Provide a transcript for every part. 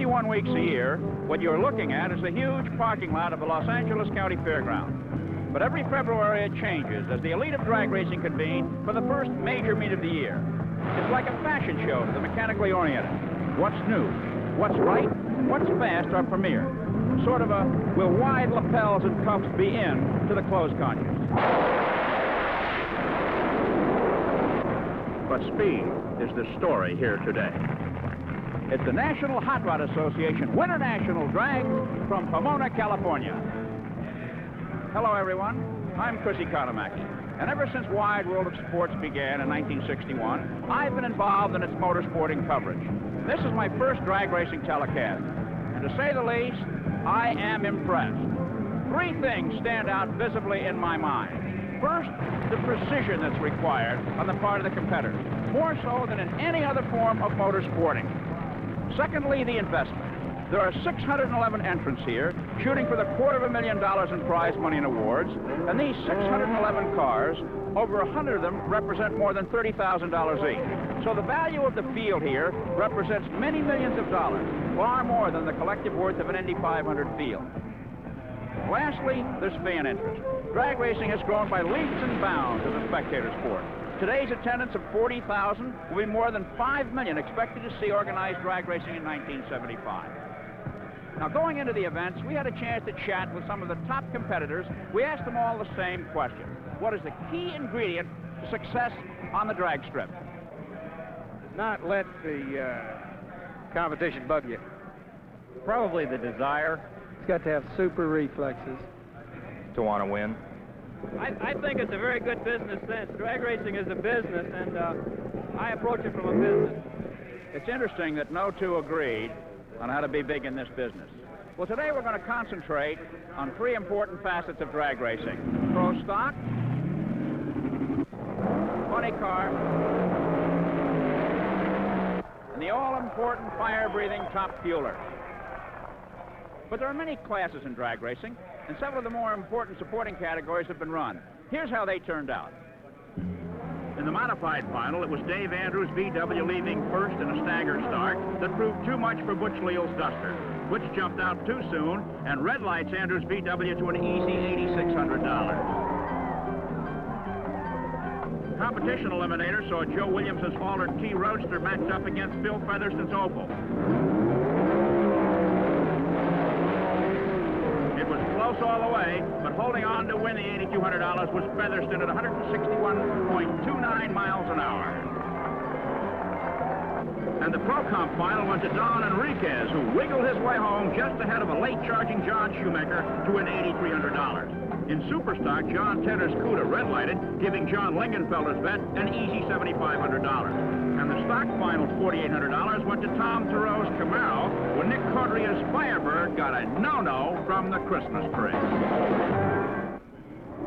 51 weeks a year, what you're looking at is the huge parking lot of the Los Angeles County Fairground. But every February it changes as the elite of drag racing convene for the first major meet of the year. It's like a fashion show to the mechanically oriented. What's new, what's right, and what's fast are premiere. Sort of a will wide lapels and cuffs be in to the closed conscience. But speed is the story here today. It's the National Hot Rod Association Winter National Drag from Pomona, California. Hello, everyone. I'm Chris Economaki, and ever since Wide World of Sports began in 1961, I've been involved in its motorsporting coverage. This is my first drag racing telecast, and to say the least, I am impressed. Three things stand out visibly in my mind. First, the precision that's required on the part of the competitors, more so than in any other form of motorsporting. Secondly, the investment. There are 611 entrants here, shooting for the $250,000 in prize money and awards, and these 611 cars, over 100 of them represent more than $30,000 each. So the value of the field here represents many millions of dollars, far more than the collective worth of an Indy 500 field. Lastly, there's fan interest. Drag racing has grown by leaps and bounds as a spectator sport. Today's attendance of 40,000 will be more than 5 million expected to see organized drag racing in 1975. Now, going into the events, we had a chance to chat with some of the top competitors. We asked them all the same question. What is the key ingredient to success on the drag strip? Not let the competition bug you. Probably the desire. It's got to have super reflexes. To want to win. I think it's a very good business sense. Drag racing is a business, and I approach it from a business. It's interesting that no two agreed on how to be big in this business. Well, today we're going to concentrate on three important facets of drag racing: pro stock, funny car, and the all-important fire-breathing top fueler. But there are many classes in drag racing, and several of the more important supporting categories have been run. Here's how they turned out. In the modified final, it was Dave Andrews' VW leaving first in a stagger start that proved too much for Butch Leal's Duster, which jumped out too soon and red lights Andrews' VW to an easy $8,600. Competition eliminator saw Joe Williams' Alder T Roadster matched up against Phil Featherston's Opel. It was close all the way, but holding on to win the $8,200 was Featherston at 161.29 miles an hour. And the Pro Comp final went to Don Enriquez, who wiggled his way home just ahead of a late-charging John Shoemaker to win $8,300. In Superstock, John Tedder's Cuda red-lighted, giving John Lingenfelder's vet an easy $7,500. And the stock final's $4,800 went to Tom Thoreau's Camaro when Nick Codria's Firebird got a no-no from the Christmas tree.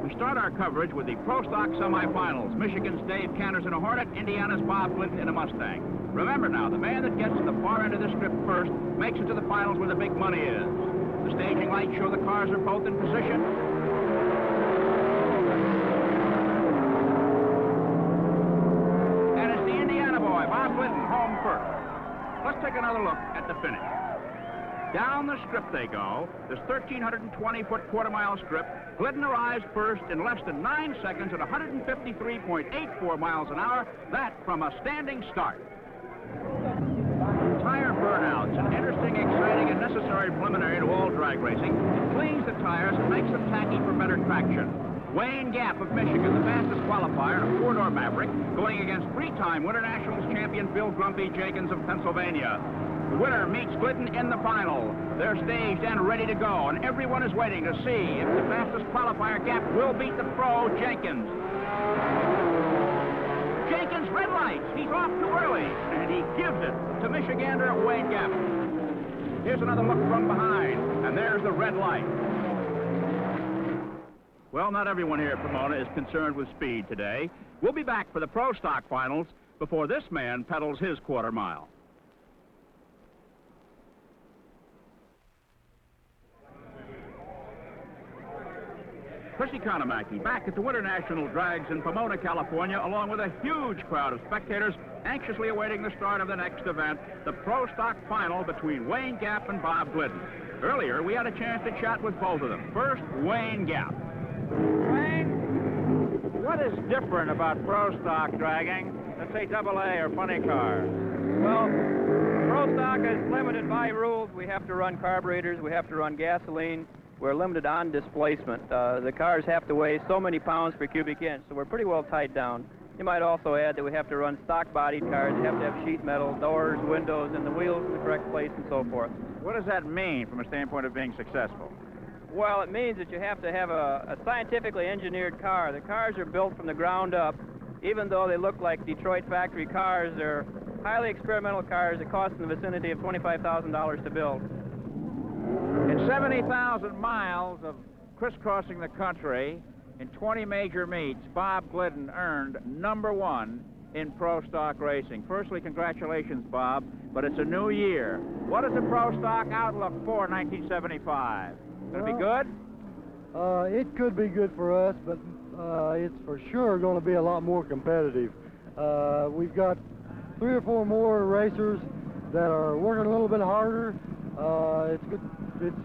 We start our coverage with the Pro Stock semifinals. Michigan's Dave Canners in a Hornet, Indiana's Bob Clinton in a Mustang. Remember now, the man that gets to the far end of the strip first makes it to the finals where the big money is. The staging lights show the cars are both in position. And it's the Indiana boy, Bob Clinton, home first. Let's take another look at the finish. Down the strip they go, this 1,320-foot quarter-mile strip. Glidden arrives first in less than 9 seconds at 153.84 miles an hour. That from a standing start. Tire burnout's an interesting, exciting, and necessary preliminary to all drag racing. It cleans the tires and makes them tacky for better traction. Wayne Gap of Michigan, the fastest qualifier, a four-door Maverick, going against three-time Winter Nationals champion Bill Grumpy Jenkins of Pennsylvania. The winner meets Glidden in the final. They're staged and ready to go, and everyone is waiting to see if the fastest qualifier, Gap, will beat the pro, Jenkins. Jenkins red lights. He's off too early, and he gives it to Michigander Wayne Gap. Here's another look from behind, and there's the red light. Well, not everyone here at Pomona is concerned with speed today. We'll be back for the Pro Stock finals before this man pedals his quarter mile. Chris Economaki back at the Winter National Drags in Pomona, California, along with a huge crowd of spectators anxiously awaiting the start of the next event, the Pro Stock Final between Wayne Gap and Bob Glidden. Earlier, we had a chance to chat with both of them. First, Wayne Gap. Wayne, what is different about Pro Stock dragging, let's say AA or funny car? Well, Pro Stock is limited by rules. We have to run carburetors, we have to run gasoline. We're limited on displacement. The cars have to weigh so many pounds per cubic inch, so we're pretty well tied down. You might also add that we have to run stock-bodied cars. They have to have sheet metal, doors, windows, and the wheels in the correct place and so forth. What does that mean from a standpoint of being successful? Well, it means that you have to have a scientifically engineered car. The cars are built from the ground up. Even though they look like Detroit factory cars, they're highly experimental cars that cost in the vicinity of $25,000 to build. In 70,000 miles of crisscrossing the country in 20 major meets, Bob Glidden earned #1 in Pro Stock racing. Firstly, congratulations, Bob, but it's a new year. What is the Pro Stock outlook for 1975? Going to be good? It could be good for us, but it's for sure going to be a lot more competitive. We've got 3 or 4 more racers that are working a little bit harder. It's good. It's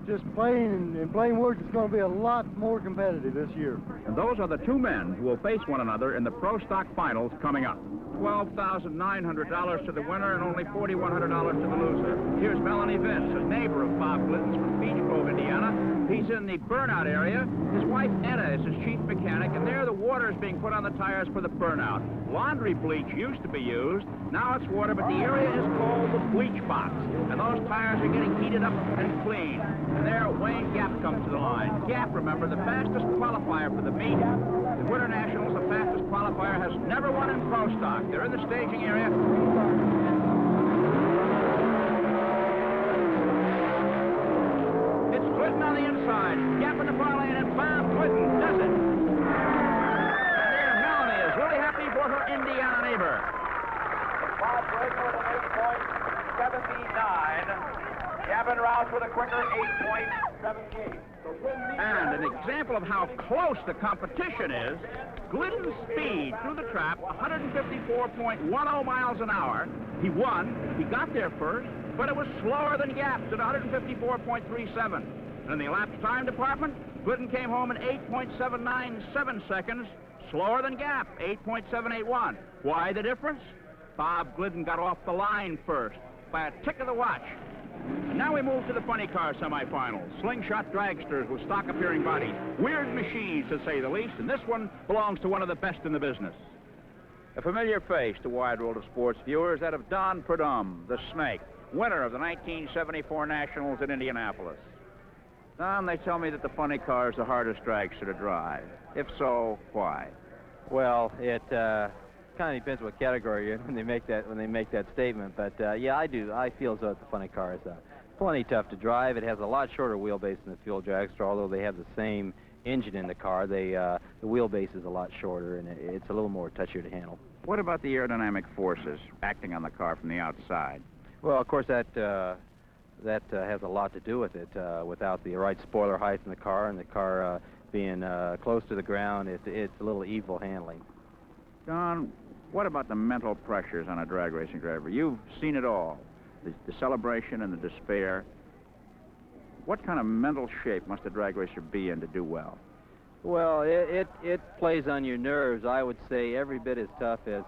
just plain, in plain words, it's going to be a lot more competitive this year. And those are the 2 men who will face one another in the Pro Stock Finals coming up. $12,900 to the winner and only $4,100 to the loser. Here's Melanie Vince, a neighbor of Bob Glidden's from Beach Grove, Indiana. He's in the burnout area. His wife, Etta, is his chief mechanic, and there the water is being put on the tires for the burnout. Laundry bleach used to be used. Now it's water, but the area is called the bleach box. And those tires are getting heated up and cleaned. And there, Wayne Gap comes to the line. Gap, remember, the fastest qualifier for the meet. The Winter Nationals, the fastest qualifier, has never won in Pro Stock. They're in the staging area. It's Glidden on the inside. Gap in the far lane, and Bob Glidden does it. And there, Melanie is really happy for her Indiana neighbor. Bob Glidden with an 8.79. Gavin Rouse with a quicker 8.78. And an example of how close the competition is, Glidden's speed through the trap, 154.10 miles an hour. He won. He got there first, but it was slower than Gap's at 154.37. And in the elapsed time department, Glidden came home in 8.797 seconds, slower than Gap, 8.781. Why the difference? Bob Glidden got off the line first by a tick of the watch. And now we move to the funny car semifinals. Slingshot dragsters with stock-appearing bodies. Weird machines, to say the least, and this one belongs to one of the best in the business. A familiar face to wide world of sports viewers, that of Don Prudhomme, the Snake, winner of the 1974 Nationals in Indianapolis. Don, they tell me that the funny car is the hardest dragster to drive. If so, why? Well, it kind of depends what category you're in when they make that statement. But yeah, I do. I feel as though the funny car is plenty tough to drive. It has a lot shorter wheelbase than the fuel dragster, although they have the same engine in the car. The wheelbase is a lot shorter, and it's a little more touchier to handle. What about the aerodynamic forces acting on the car from the outside? Well, of course, that has a lot to do with it. Without the right spoiler height in the car and the car being close to the ground, it's a little evil handling. Don, what about the mental pressures on a drag racing driver? You've seen it all, the celebration and the despair. What kind of mental shape must a drag racer be in to do well? Well, it plays on your nerves. I would say every bit as tough as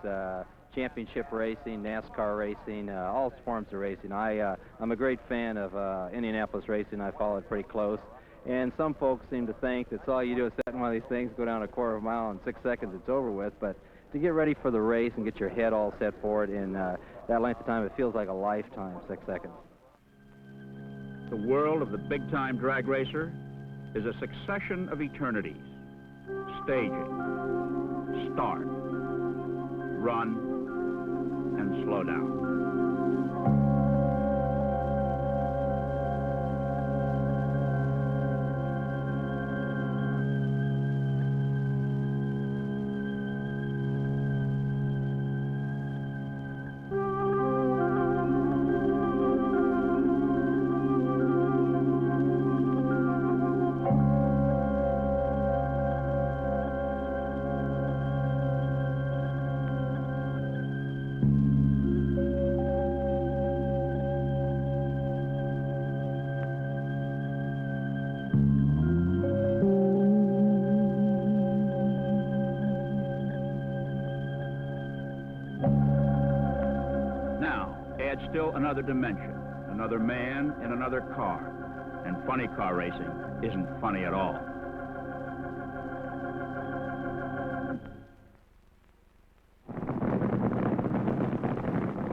championship racing, NASCAR racing, all forms of racing. I'm a great fan of Indianapolis racing. I follow it pretty close. And some folks seem to think that's all you do is set in one of these things, go down a quarter of a mile in 6 seconds, it's over with. But to get ready for the race and get your head all set for it in that length of time, it feels like a lifetime, 6 seconds. The world of the big-time drag racer is a succession of eternities. Staging, start, run, and slow down. adds still another dimension, another man in another car. And funny car racing isn't funny at all.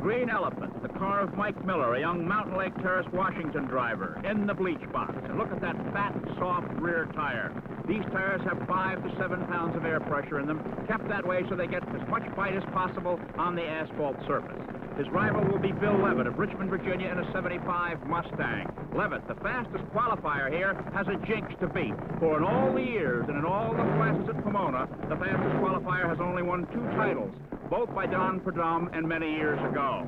Green Elephant, the car of Mike Miller, a young Mountain Lake Terrace, Washington driver, in the bleach box. And look at that fat, soft rear tire. These tires have 5 to 7 pounds of air pressure in them, kept that way so they get as much bite as possible on the asphalt surface. His rival will be Bill Levitt of Richmond, Virginia, in a 75 Mustang. Levitt, the fastest qualifier here, has a jinx to beat. For in all the years and in all the classes at Pomona, the fastest qualifier has only won 2 titles, both by Don Perdum and many years ago.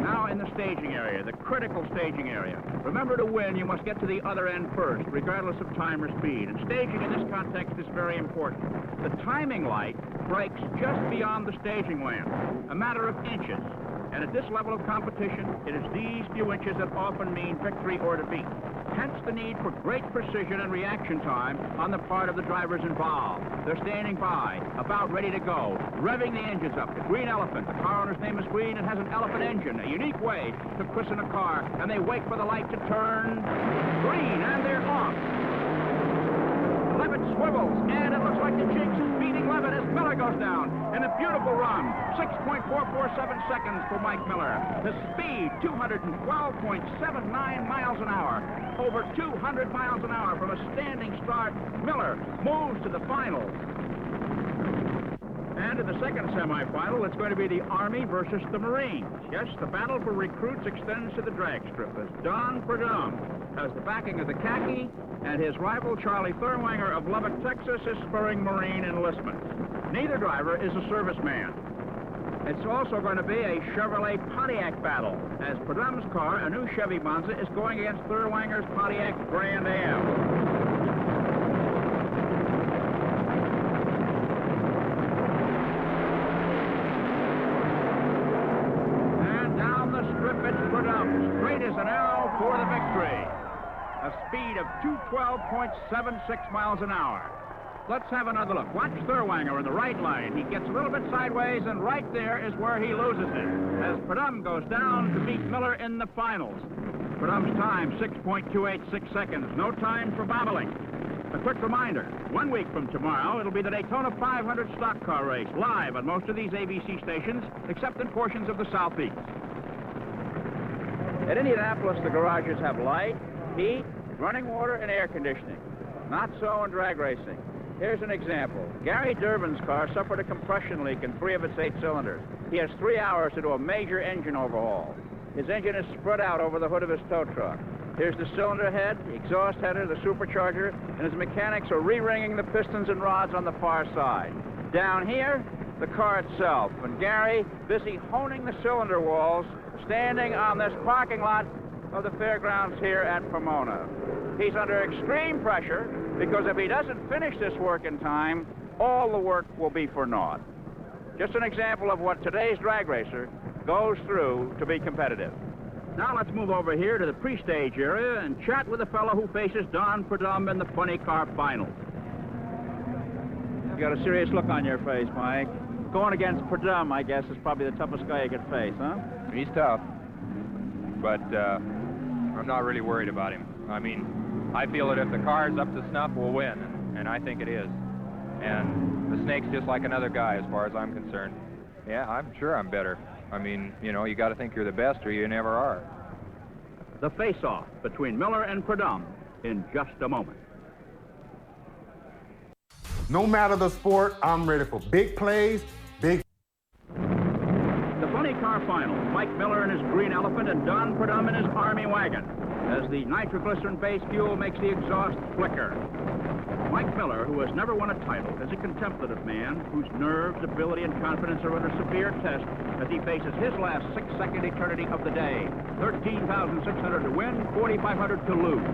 Now in the staging area, the critical staging area. Remember, to win, you must get to the other end first, regardless of time or speed. And staging in this context is very important. The timing light breaks just beyond the staging lamp, a matter of inches. And at this level of competition, it is these few inches that often mean victory or defeat. Hence the need for great precision and reaction time on the part of the drivers involved. They're standing by, about ready to go, revving the engines up. The Green Elephant, the car owner's name is Green, and has an elephant engine, a unique way to christen a car, and they wait for the light to turn green, and they're off. Levitt swivels, and it looks like the jinx is beating Levitt as Miller goes down in a beautiful run. 6.447 seconds for Mike Miller. The speed, 212.79 miles an hour. Over 200 miles an hour from a standing start. Miller moves to the finals. And in the second semifinal, it's going to be the Army versus the Marines. Yes, the battle for recruits extends to the drag strip as Don Perdum has the backing of the khaki, and his rival, Charlie Thurwanger of Lubbock, Texas, is spurring Marine enlistment. Neither driver is a serviceman. It's also going to be a Chevrolet Pontiac battle, as Perdum's car, a new Chevy Monza, is going against Thurwanger's Pontiac Grand Am. Straight as an arrow for the victory. A speed of 212.76 miles an hour. Let's have another look. Watch Thurwanger in the right lane. He gets a little bit sideways, and right there is where he loses it, as Perdum goes down to beat Miller in the finals. Perdum's time, 6.286 seconds. No time for bobbling. A quick reminder, 1 week from tomorrow, it'll be the Daytona 500 stock car race, live on most of these ABC stations, except in portions of the Southeast. At Indianapolis, the garages have light, heat, running water, and air conditioning. Not so in drag racing. Here's an example. Gary Durbin's car suffered a compression leak in 3 of its 8 cylinders. He has 3 hours to do a major engine overhaul. His engine is spread out over the hood of his tow truck. Here's the cylinder head, the exhaust header, the supercharger, and his mechanics are re-ringing the pistons and rods on the far side. Down here, the car itself, and Gary busy honing the cylinder walls, standing on this parking lot of the fairgrounds here at Pomona. He's under extreme pressure because if he doesn't finish this work in time, all the work will be for naught. Just an example of what today's drag racer goes through to be competitive. Now let's move over here to the pre-stage area and chat with the fellow who faces Don Perdum in the funny car finals. You got a serious look on your face, Mike. Going against Perdum, I guess, is probably the toughest guy you could face, huh? He's tough, but I'm not really worried about him. I mean, I feel that if the car's up to snuff, we'll win, and I think it is. And the snake's just like another guy as far as I'm concerned. Yeah, I'm sure I'm better. I mean, you know, you got to think you're the best or you never are. The face-off between Miller and Perdum in just a moment. No matter the sport, I'm ready for big plays, big... The funny car final, Mike Miller in his Green Elephant and Don Perdum in his Army wagon, as the nitroglycerin-based fuel makes the exhaust flicker. Mike Miller, who has never won a title, is a contemplative man whose nerves, ability, and confidence are under severe test as he faces his last 6-second eternity of the day. 13,600 to win, 4,500 to lose.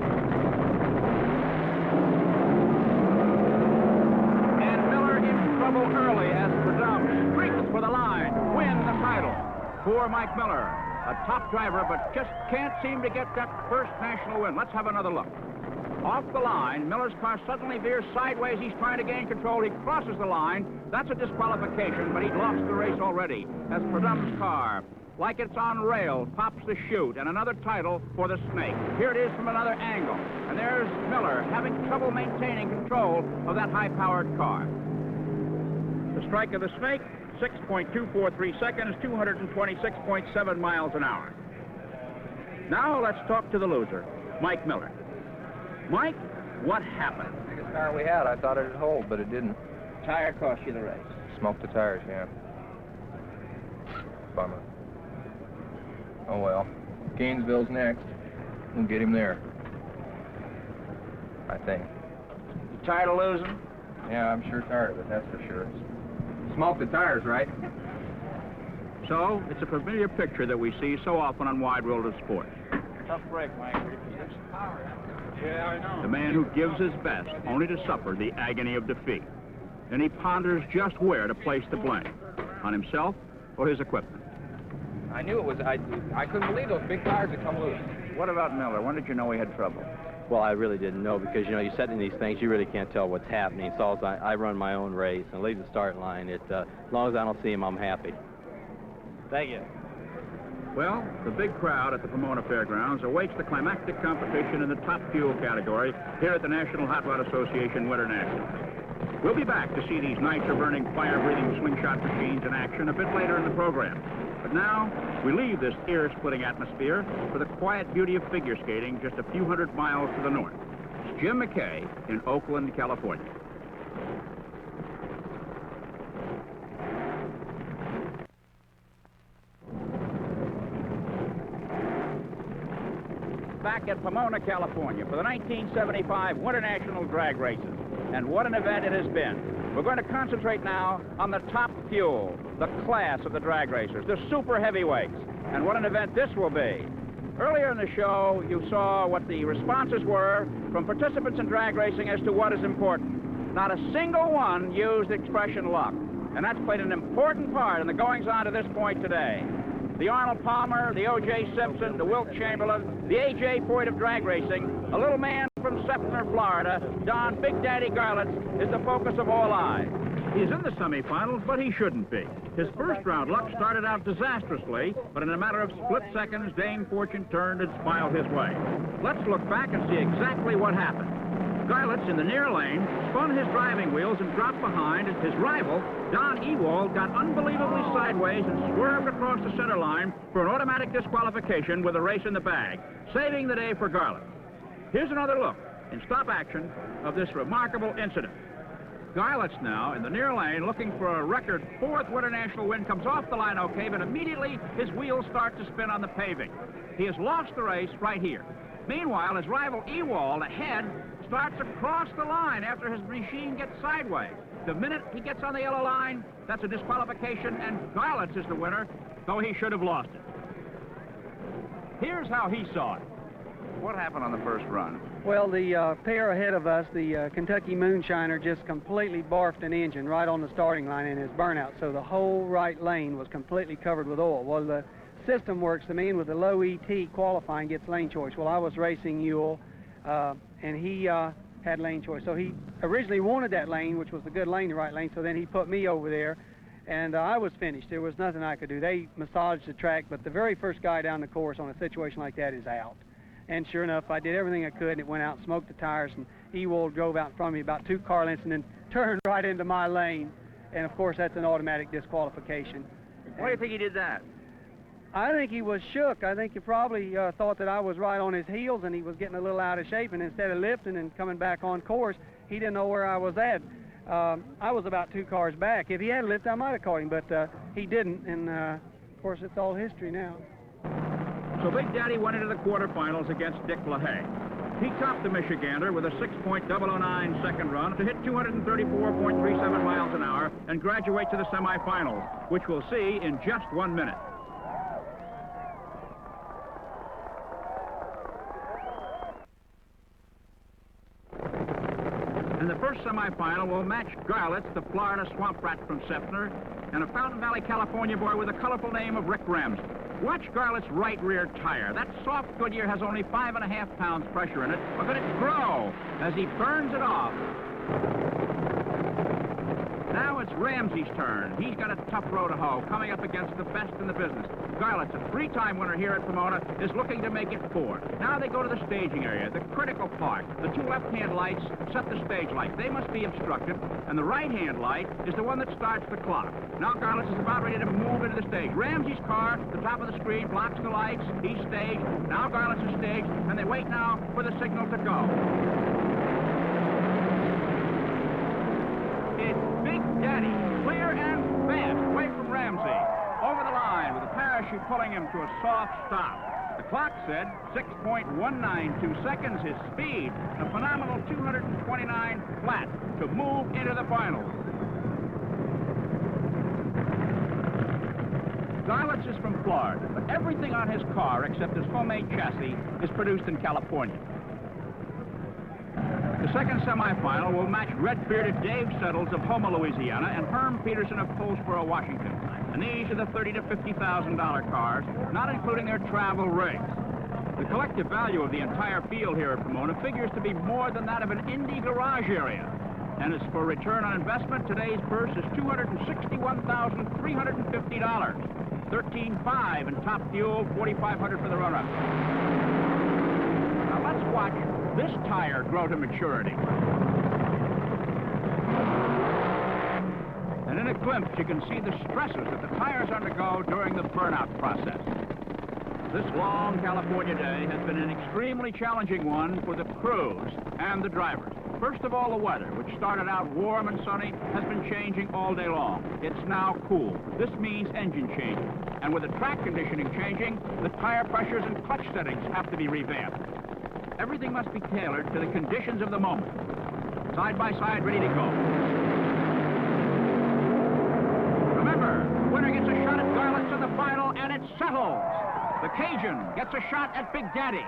And Miller in trouble early as Perdum streaks for the line, win the title. Poor Mike Miller, a top driver, but just can't seem to get that first national win. Let's have another look. Off the line, Miller's car suddenly veers sideways. He's trying to gain control. He crosses the line. That's a disqualification, but he'd lost the race already. As Purdum's car, like it's on rails, pops the chute, and another title for the Snake. Here it is from another angle. And there's Miller having trouble maintaining control of that high-powered car. The strike of the Snake, 6.243 seconds, 226.7 miles an hour. Now let's talk to the loser, Mike Miller. Mike, what happened? Biggest tire we had. I thought it'd hold, but it didn't. Tire cost you the race. Smoked the tires, yeah. Bummer. Oh well. Gainesville's next. We'll get him there. I think. You tired of losing? Yeah, I'm sure tired of it, that's for sure. Smoked the tires, right? So, it's a familiar picture that we see so often on wide world of sports. Tough break, Mike. Yeah, I know. The man who gives his best only to suffer the agony of defeat. And he ponders just where to place the blame, on himself or his equipment. I knew it was, I couldn't believe those big tires had come loose. What about Miller? When did you know he had trouble? Well, I really didn't know because, you know, you set in these things, you really can't tell what's happening. So I run my own race and leave the start line. As long as I don't see him, I'm happy. Thank you. Well, the big crowd at the Pomona Fairgrounds awaits the climactic competition in the top fuel category here at the National Hot Rod Association Winter Nationals. We'll be back to see these nitro-burning, fire-breathing slingshot machines in action a bit later in the program. But now, we leave this ear-splitting atmosphere for the quiet beauty of figure skating just a few hundred miles to the north. It's Jim McKay in Oakland, California. Back at Pomona, California for the 1975 Winter National Drag Races. And what an event it has been. We're going to concentrate now on the top fuel, the class of the drag racers, the super heavyweights. And what an event this will be. Earlier in the show, you saw what the responses were from participants in drag racing as to what is important. Not a single one used the expression luck. And that's played an important part in the goings-on to this point today. The Arnold Palmer, the O.J. Simpson, the Wilt Chamberlain, the A.J. Foyt of drag racing, a little man from Sefner, Florida, Don Big Daddy Garlits, is the focus of all eyes. He's in the semifinals, but he shouldn't be. His first round luck started out disastrously, but in a matter of split seconds, Dame Fortune turned and smiled his way. Let's look back and see exactly what happened. Garlits in the near lane spun his driving wheels and dropped behind, and his rival, Don Ewald, got unbelievably sideways and swerved across the center line for an automatic disqualification with a race in the bag, saving the day for Garlits. Here's another look in stop action of this remarkable incident. Garlits now in the near lane looking for a record fourth Winter National win, comes off the line okay, but immediately his wheels start to spin on the paving. He has lost the race right here. Meanwhile, his rival Ewald ahead starts across the line after his machine gets sideways. The minute he gets on the yellow line, that's a disqualification, and Garlits is the winner, though he should have lost it. Here's how he saw it. What happened on the first run? Well, the pair ahead of us, the Kentucky Moonshiner, just completely barfed an engine right on the starting line in his burnout, so the whole right lane was completely covered with oil. Well, the system works to mean with the low ET qualifying gets lane choice. Well, I was racing Ewell, and he had lane choice. So he originally wanted that lane, which was the good lane, the right lane, so then he put me over there, and I was finished. There was nothing I could do. They massaged the track, but the very first guy down the course on a situation like that is out. And sure enough, I did everything I could, and it went out, smoked the tires, and Ewald drove out in front of me about 2 car lengths and then turned right into my lane. And, of course, that's an automatic disqualification. Why do you think he did that? I think he was shook. I think he probably thought that I was right on his heels, and he was getting a little out of shape, and instead of lifting and coming back on course, he didn't know where I was at. I was about 2 cars back. If he had lifted, I might have caught him, but he didn't, and, of course, it's all history now. So Big Daddy went into the quarterfinals against Dick LaHaye. He topped the Michigander with a 6.009 second run to hit 234.37 miles an hour and graduate to the semifinals, which we'll see in just 1 minute. And the first semifinal will match Garlits, the Florida swamp rat from Sefner, and a Fountain Valley, California boy with a colorful name of Rick Ramsey. Watch Garlits' right rear tire. That soft Goodyear has only 5.5 pounds pressure in it. Look at it grow as he burns it off. Now it's Ramsey's turn. He's got a tough row to hoe, coming up against the best in the business. Garlits, a 3-time winner here at Pomona, is looking to make it 4. Now they go to the staging area, the critical part. The 2 left-hand lights set the stage light. They must be obstructed, and the right-hand light is the one that starts the clock. Now Garlits is about ready to move into the stage. Ramsey's car, the top of the screen, blocks the lights. He's staged. Now Garlits is staged, and they wait now for the signal to go. It's Big Daddy, clear and fast, away from Ramsey. Over the line with a parachute pulling him to a soft stop. The clock said 6.192 seconds, his speed, a phenomenal 229 flat to move into the finals. Garlits is from Florida, but everything on his car except his homemade chassis is produced in California. The second semifinal will match red-bearded Dave Settles of Houma, Louisiana, and Herm Peterson of Poulsboro, Washington. And these are the $30,000 to $50,000 cars, not including their travel rigs. The collective value of the entire field here at Pomona figures to be more than that of an Indy garage area. And as for return on investment, today's purse is $261,350. $13,500 in top fuel, $4,500 for the runner. Now let's watch this tire grow to maturity. And in a glimpse, you can see the stresses that the tires undergo during the burnout process. This long California day has been an extremely challenging one for the crews and the drivers. First of all, the weather, which started out warm and sunny, has been changing all day long. It's now cool. This means engine changing. And with the track conditioning changing, the tire pressures and clutch settings have to be revamped. Everything must be tailored to the conditions of the moment. Side by side, ready to go. Remember, the winner gets a shot at Garlits in the final, and it settles. The Cajun gets a shot at Big Daddy.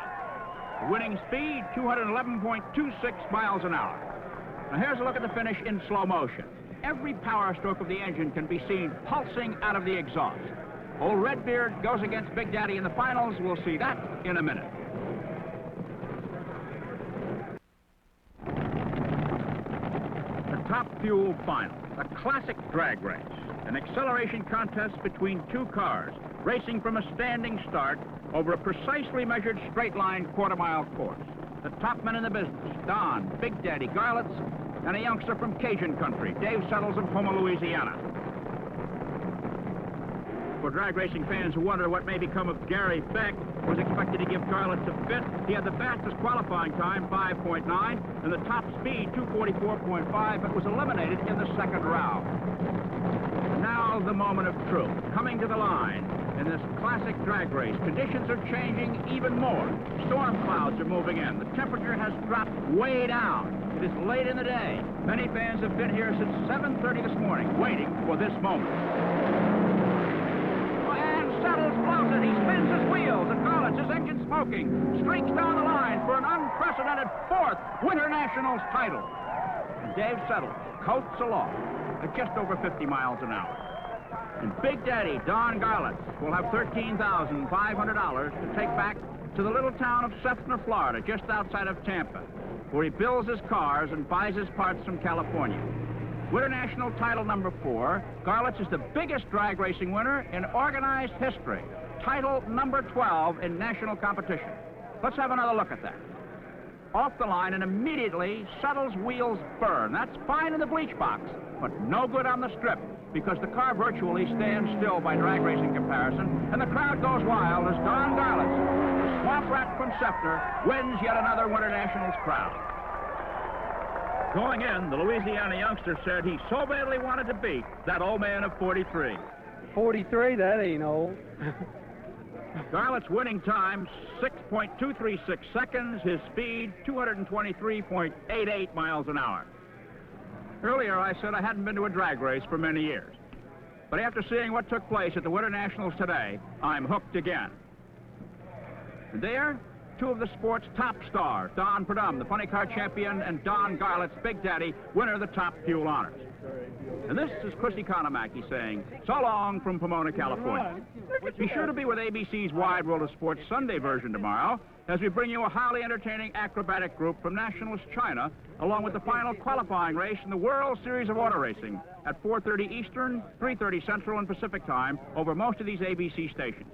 The winning speed, 211.26 miles an hour. Now here's a look at the finish in slow motion. Every power stroke of the engine can be seen pulsing out of the exhaust. Old Redbeard goes against Big Daddy in the finals. We'll see that in a minute. Top Fuel Final, a classic drag race, an acceleration contest between 2 cars, racing from a standing start over a precisely measured straight-line quarter-mile course. The top men in the business, Don, Big Daddy Garlits, and a youngster from Cajun country, Dave Settles of Houma, Louisiana. For drag racing fans who wonder what may become of Gary Beck, was expected to give Garlits a fit. He had the fastest qualifying time, 5.9, and the top speed, 244.5, but was eliminated in the second round. Now the moment of truth, coming to the line. In this classic drag race, conditions are changing even more. Storm clouds are moving in. The temperature has dropped way down. It is late in the day. Many fans have been here since 7:30 this morning, waiting for this moment. Settles blows it. He spins his wheels, and Garlits, his engine smoking, streaks down the line for an unprecedented 4th Winter Nationals title. And Dave Settles coats along at just over 50 miles an hour. And Big Daddy, Don Garlits, will have $13,500 to take back to the little town of Seffner, Florida, just outside of Tampa, where he builds his cars and buys his parts from California. Winter National title number 4, Garlits is the biggest drag racing winner in organized history. Title number 12 in national competition. Let's have another look at that. Off the line, and immediately Settles' wheels burn. That's fine in the bleach box, but no good on the strip, because the car virtually stands still by drag racing comparison, and the crowd goes wild as Don Garlits, the swamp rat from Seffner, wins yet another Winter Nationals crown. Going in, the Louisiana youngster said he so badly wanted to beat that old man of 43. 43? That ain't old. Garlits' winning time, 6.236 seconds. His speed, 223.88 miles an hour. Earlier, I said I hadn't been to a drag race for many years. But after seeing what took place at the Winter Nationals today, I'm hooked again. And there, two of the sport's top stars, Don Purdom, the funny car champion, and Don Garlits, Big Daddy, winner of the Top Fuel honors. And this is Chris Economaki saying, so long from Pomona, California. Be sure to be with ABC's Wide World of Sports Sunday version tomorrow as we bring you a highly entertaining acrobatic group from Nationalist China, along with the final qualifying race in the World Series of Auto Racing at 4:30 Eastern, 3:30 Central and Pacific Time over most of these ABC stations.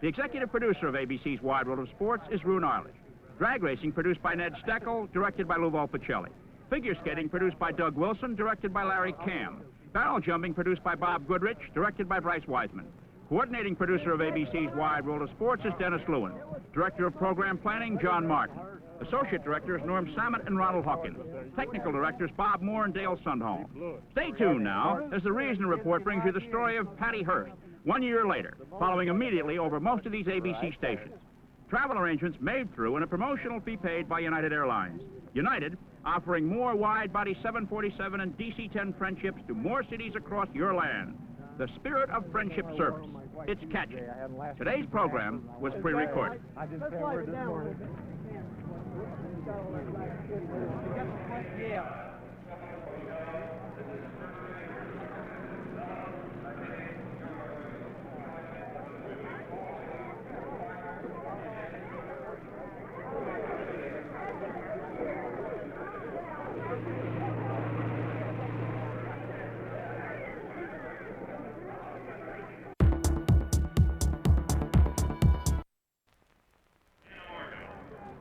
The executive producer of ABC's Wide World of Sports is Rune Arledge. Drag racing produced by Ned Steckel, directed by Lou Volpicelli. Figure skating produced by Doug Wilson, directed by Larry Cam. Barrel jumping produced by Bob Goodrich, directed by Bryce Wiseman. Coordinating producer of ABC's Wide World of Sports is Dennis Lewin. Director of Program Planning, John Martin. Associate Directors, Norm Samet and Ronald Hawkins. Technical Directors, Bob Moore and Dale Sundholm. Stay tuned now, as the Reason Report brings you the story of Patty Hearst, 1 year later, following immediately over most of these ABC stations. Travel arrangements made through and a promotional fee paid by United Airlines. United, offering more wide-body 747 and DC-10 friendships to more cities across your land. The spirit of friendship service. It's catchy. Today's program was pre-recorded. I just found this morning. Yeah.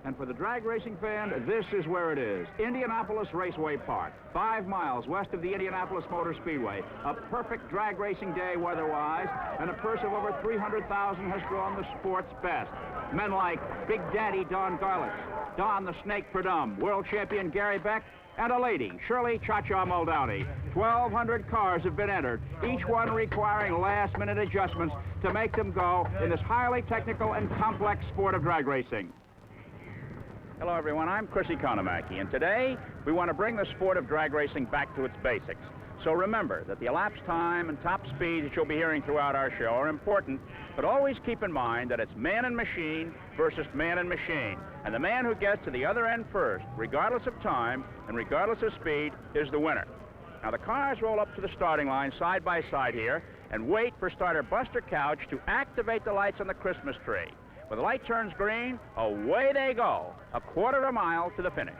And for the drag racing fan, this is where it is. Indianapolis Raceway Park, 5 miles west of the Indianapolis Motor Speedway. A perfect drag racing day weather-wise, and a purse of over $300,000 has drawn the sport's best. Men like Big Daddy Don Garlits, Don the Snake Purdom, world champion Gary Beck, and a lady, Shirley Cha-Cha Muldowney. 1,200 cars have been entered, each one requiring last-minute adjustments to make them go in this highly technical and complex sport of drag racing. Hello, everyone. I'm Chris Economaki, and today we want to bring the sport of drag racing back to its basics. So remember that the elapsed time and top speed that you'll be hearing throughout our show are important, but always keep in mind that it's man and machine versus man and machine. And the man who gets to the other end first, regardless of time and regardless of speed, is the winner. Now, the cars roll up to the starting line side by side here and wait for starter Buster Couch to activate the lights on the Christmas tree. When the light turns green, away they go, 1/4 mile to the finish.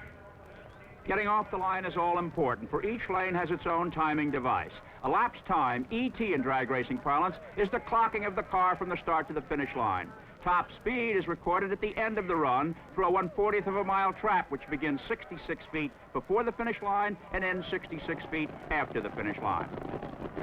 Getting off the line is all important, for each lane has its own timing device. Elapsed time, ET in drag racing parlance, is the clocking of the car from the start to the finish line. Top speed is recorded at the end of the run through a 1/40th of a mile trap, which begins 66 feet before the finish line and ends 66 feet after the finish line.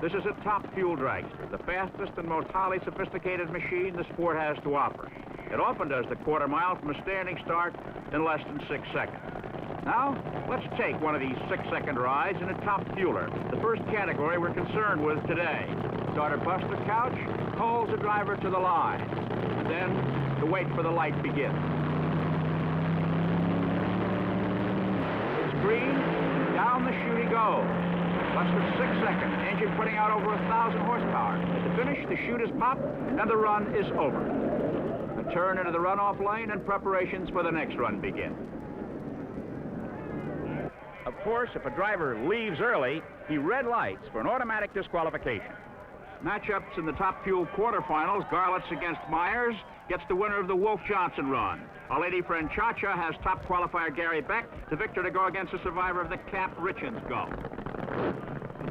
This is a Top Fuel dragster, the fastest and most highly sophisticated machine the sport has to offer. It often does the 1/4 mile from a standing start in less than 6 seconds. Now, let's take one of these 6-second rides in a Top Fueler, the first category we're concerned with today. Starter Buster Couch holds the driver to the line, and then the wait for the light begins. It's green, down the chute he goes. Less than 6 seconds, engine putting out over 1,000 horsepower. At the finish, the chute is popped, and the run is over. A turn into the runoff lane, and preparations for the next run begin. Of course, if a driver leaves early, he red lights for an automatic disqualification. Matchups in the Top Fuel quarterfinals, Garlits against Myers, gets the winner of the Wolf Johnson run. Our lady friend Cha-Cha has top qualifier Gary Beck, the victor to go against the survivor of the Cap Richards go.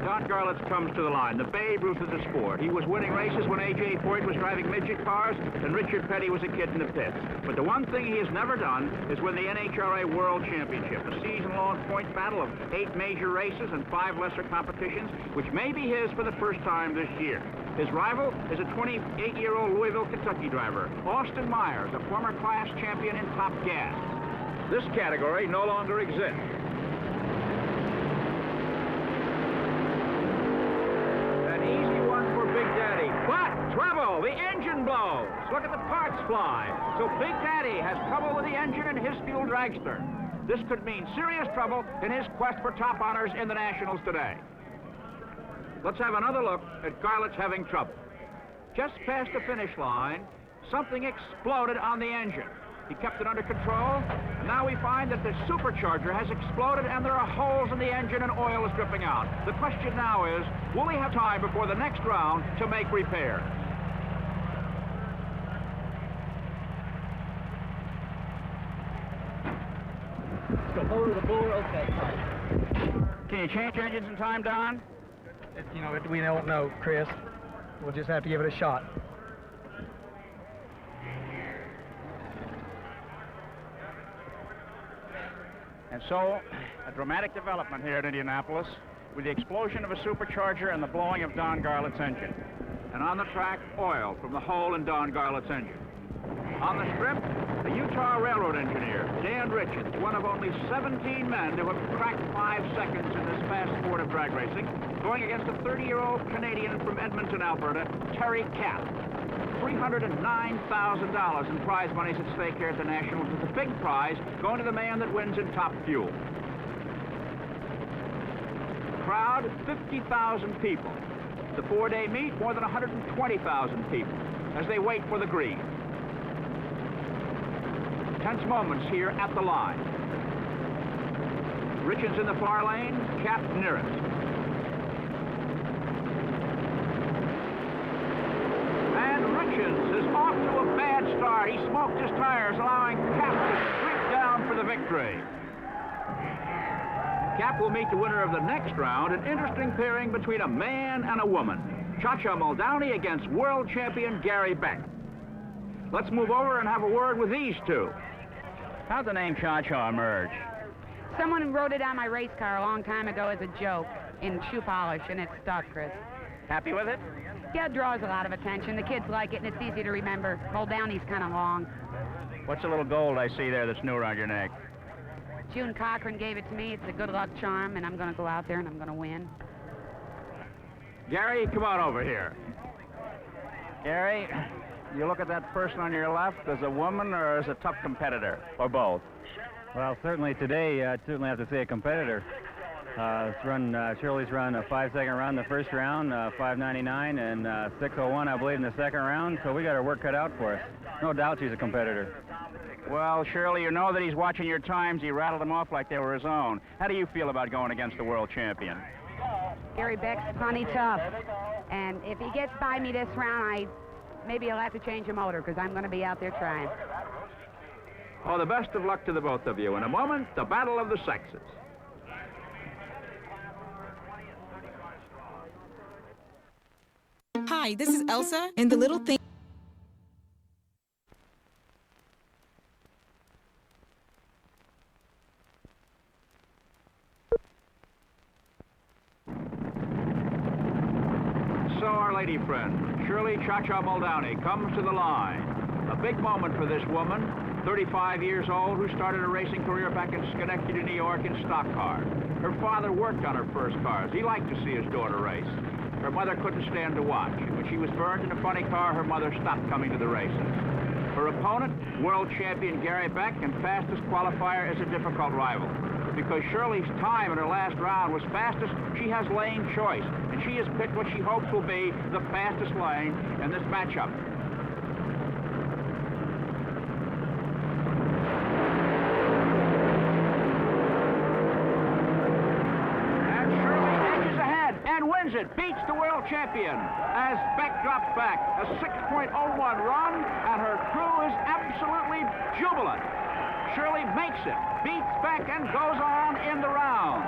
Don Garlits comes to the line, the Babe Ruth of the sport. He was winning races when A.J. Foyt was driving midget cars and Richard Petty was a kid in the pits. But the one thing he has never done is win the NHRA World Championship, a season-long point battle of 8 major races and 5 lesser competitions, which may be his for the first time this year. His rival is a 28-year-old Louisville, Kentucky driver, Austin Myers, a former class champion in Top Gas. This category no longer exists. Trouble, the engine blows. Look at the parts fly. So Big Daddy has trouble with the engine in his fuel dragster. This could mean serious trouble in his quest for top honors in the Nationals today. Let's have another look at Garlits having trouble. Just past the finish line, something exploded on the engine. He kept it under control, and now we find that the supercharger has exploded and there are holes in the engine and oil is dripping out. The question now is, will he have time before the next round to make repairs? Go over the bore, okay. Can you change engines in time, Don? You know, we don't know, Chris. We'll just have to give it a shot. And so, a dramatic development here at Indianapolis with the explosion of a supercharger and the blowing of Don Garlits' engine. And on the track, oil from the hole in Don Garlits' engine. On the strip, the Utah Railroad engineer, Dan Richards, one of only 17 men to have cracked 5 seconds in this fast sport of drag racing, going against a 30-year-old Canadian from Edmonton, Alberta, Terry Capp. $309,000 in prize monies at stake here at the Nationals, with the big prize going to the man that wins in top fuel. Crowd, 50,000 people. The 4-day meet, more than 120,000 people as they wait for the green. Tense moments here at the line. Richards in the far lane, Capp nearest. Richards is off to a bad start. He smoked his tires, allowing Capp to streak down for the victory. Capp will meet the winner of the next round, an interesting pairing between a man and a woman. Cha-Cha Muldowney against world champion Gary Beck. Let's move over and have a word with these two. How'd the name Cha-Cha emerge? Someone wrote it on my race car a long time ago as a joke in shoe polish, and it stuck, Chris. Happy with it? Yeah, it draws a lot of attention. The kids like it, and it's easy to remember. Muldowney's kind of long. What's the little gold I see there that's new around your neck? June Cochran gave it to me. It's a good luck charm, and I'm going to go out there and I'm going to win. Gary, come on over here. Gary, you look at that person on your left as a woman or as a tough competitor, or both? Well, certainly today, I'd certainly have to say a competitor. Shirley's run a 5-second run the first round, 5:99, and 6:01, I believe, in the second round. So we got our work cut out for us. No doubt she's a competitor. Well, Shirley, you know that he's watching your times. He rattled them off like they were his own. How do you feel about going against the world champion? Gary Beck's plenty tough, and if he gets by me this round, maybe I'll have to change the motor because I'm going to be out there trying. Oh, the best of luck to the both of you. In a moment, the battle of the sexes. Hi, this is Elsa, and the little thing. So our lady friend, Shirley Cha-Cha Muldowney, comes to the line. A big moment for this woman, 35 years old, who started a racing career back in Schenectady, New York in stock cars. Her father worked on her first cars. He liked to see his daughter race. Her mother couldn't stand to watch. When she was burned in a funny car, her mother stopped coming to the races. Her opponent, world champion Gary Beck, and fastest qualifier, is a difficult rival. Because Shirley's time in her last round was fastest, she has lane choice, and she has picked what she hopes will be the fastest lane in this matchup. It beats the world champion as Beck drops back. A 6.01 run, and her crew is absolutely jubilant. Shirley makes it, beats Beck, and goes on in the round.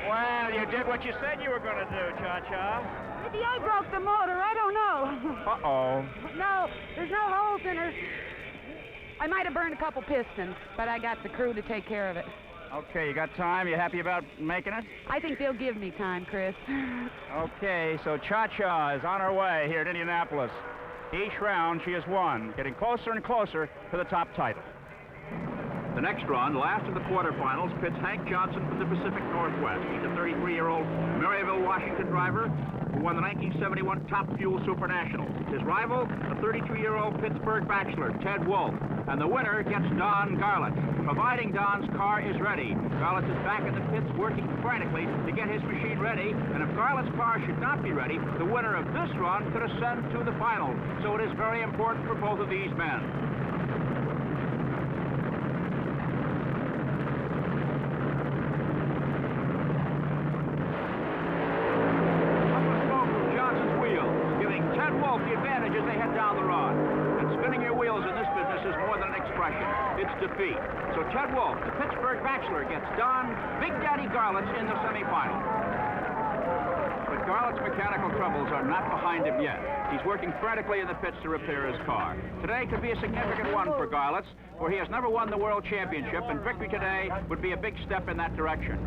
Well, you did what you said you were going to do, Cha-Cha. Maybe I broke the motor. I don't know. Uh-oh. No, there's no holes in her. I might have burned a couple pistons, but I got the crew to take care of it. Okay, you got time? You happy about making it? I think they'll give me time, Chris. Okay, so Cha-Cha is on her way here at Indianapolis. Each round she has won, getting closer and closer to the top title. The next run, last of the quarterfinals, pits Hank Johnson from the Pacific Northwest. He's a 33-year-old Maryville, Washington driver who won the 1971 Top Fuel Super Nationals. His rival, a 32-year-old Pittsburgh bachelor, Ted Wolf. And the winner gets Don Garlits, providing Don's car is ready. Garlits is back in the pits working frantically to get his machine ready. And if Garlits' car should not be ready, the winner of this run could ascend to the finals. So it is very important for both of these men. It's defeat. So Ted Wolf, the Pittsburgh bachelor, gets Don Big Daddy Garlits in the semifinal. But Garlits' mechanical troubles are not behind him yet. He's working frantically in the pits to repair his car. Today could be a significant one for Garlits, for he has never won the World Championship, and victory today would be a big step in that direction.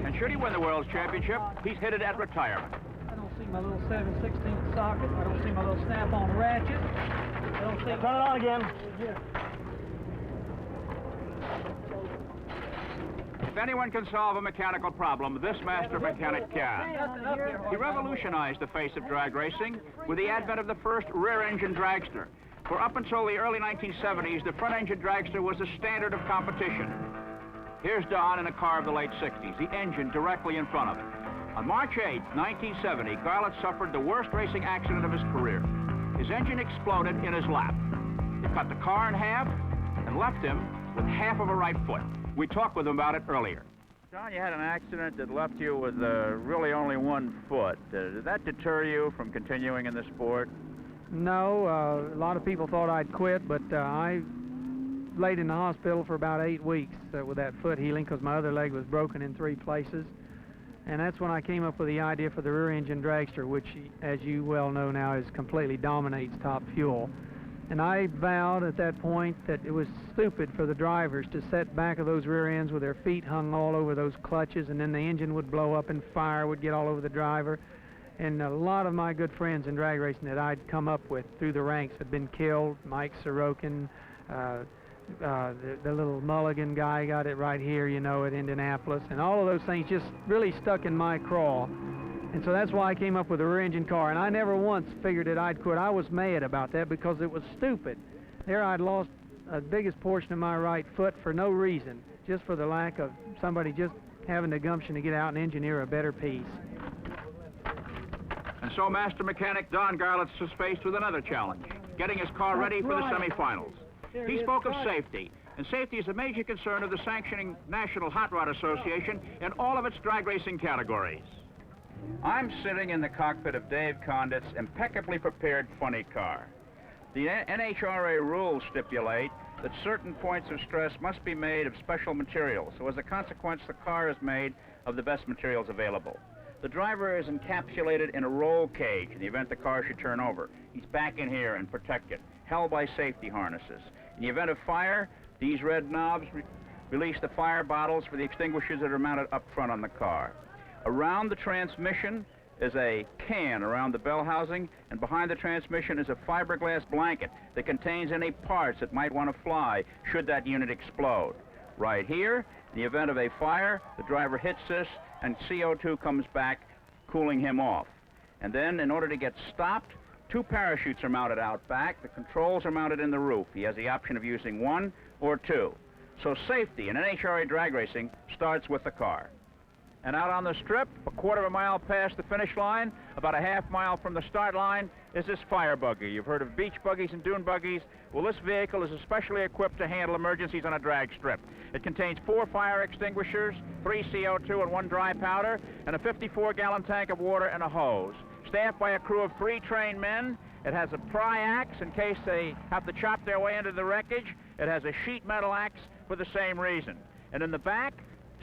And should he win the World Championship, he's headed at retirement. I don't see my little 7/16 socket. I don't see my little snap-on ratchet. I don't see... Turn it on again. Here. If anyone can solve a mechanical problem, this master mechanic can. He revolutionized the face of drag racing with the advent of the first rear-engine dragster. For up until the early 1970s, the front-engine dragster was the standard of competition. Here's Don in a car of the late 60s, the engine directly in front of it. On March 8, 1970, Garlits suffered the worst racing accident of his career. His engine exploded in his lap. It cut the car in half and left him with half of a right foot. We talked with him about it earlier. John, you had an accident that left you with really only one foot. Did that deter you from continuing in the sport? No, a lot of people thought I'd quit, but I laid in the hospital for about 8 weeks with that foot healing because my other leg was broken in 3 places. And that's when I came up with the idea for the rear-engine dragster, which, as you well know now, completely dominates Top Fuel. And I vowed at that point that it was stupid for the drivers to sit back of those rear ends with their feet hung all over those clutches, and then the engine would blow up and fire would get all over the driver. And a lot of my good friends in drag racing that I'd come up with through the ranks had been killed. Mike Sorokin, the little Mulligan guy got it right here, you know, at Indianapolis. And all of those things just really stuck in my craw. And so that's why I came up with a rear-engine car, and I never once figured that I'd quit. I was mad about that because it was stupid. There I'd lost the biggest portion of my right foot for no reason, just for the lack of somebody just having the gumption to get out and engineer a better piece. And so master mechanic Don Garlits was faced with another challenge, getting his car ready for the semifinals. He spoke of safety, and safety is a major concern of the sanctioning National Hot Rod Association in all of its drag racing categories. I'm sitting in the cockpit of Dave Condit's impeccably prepared funny car. The NHRA rules stipulate that certain points of stress must be made of special materials, so as a consequence, the car is made of the best materials available. The driver is encapsulated in a roll cage in the event the car should turn over. He's back in here and protected, held by safety harnesses. In the event of fire, these red knobs release the fire bottles for the extinguishers that are mounted up front on the car. Around the transmission is a can around the bell housing, and behind the transmission is a fiberglass blanket that contains any parts that might want to fly should that unit explode. Right here, in the event of a fire, the driver hits this and CO2 comes back, cooling him off. And then, in order to get stopped, 2 parachutes are mounted out back. The controls are mounted in the roof. He has the option of using 1 or 2. So safety in NHRA drag racing starts with the car. And out on the strip, a quarter of a mile past the finish line, about a half mile from the start line, is this fire buggy. You've heard of beach buggies and dune buggies. Well, this vehicle is especially equipped to handle emergencies on a drag strip. It contains 4 fire extinguishers, 3 CO2 and 1 dry powder, and a 54-gallon tank of water and a hose. Staffed by a crew of 3 trained men, it has a pry axe in case they have to chop their way into the wreckage. It has a sheet metal axe for the same reason. And in the back,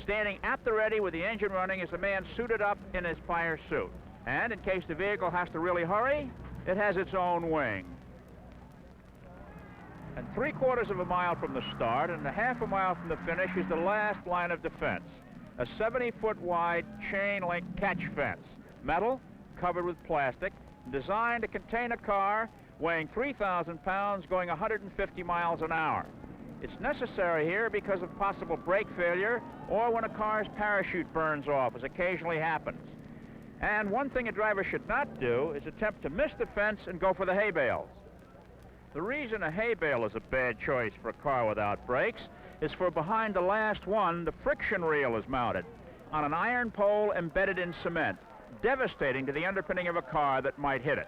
standing at the ready with the engine running, is a man suited up in his fire suit. And in case the vehicle has to really hurry, it has its own wing. And 3/4 of a mile from the start and a half a mile from the finish is the last line of defense. A 70-foot wide chain link catch fence, metal, covered with plastic, designed to contain a car weighing 3,000 pounds going 150 miles an hour. It's necessary here because of possible brake failure or when a car's parachute burns off, as occasionally happens. And one thing a driver should not do is attempt to miss the fence and go for the hay bales. The reason a hay bale is a bad choice for a car without brakes is for behind the last one, the friction reel is mounted on an iron pole embedded in cement, devastating to the underpinning of a car that might hit it.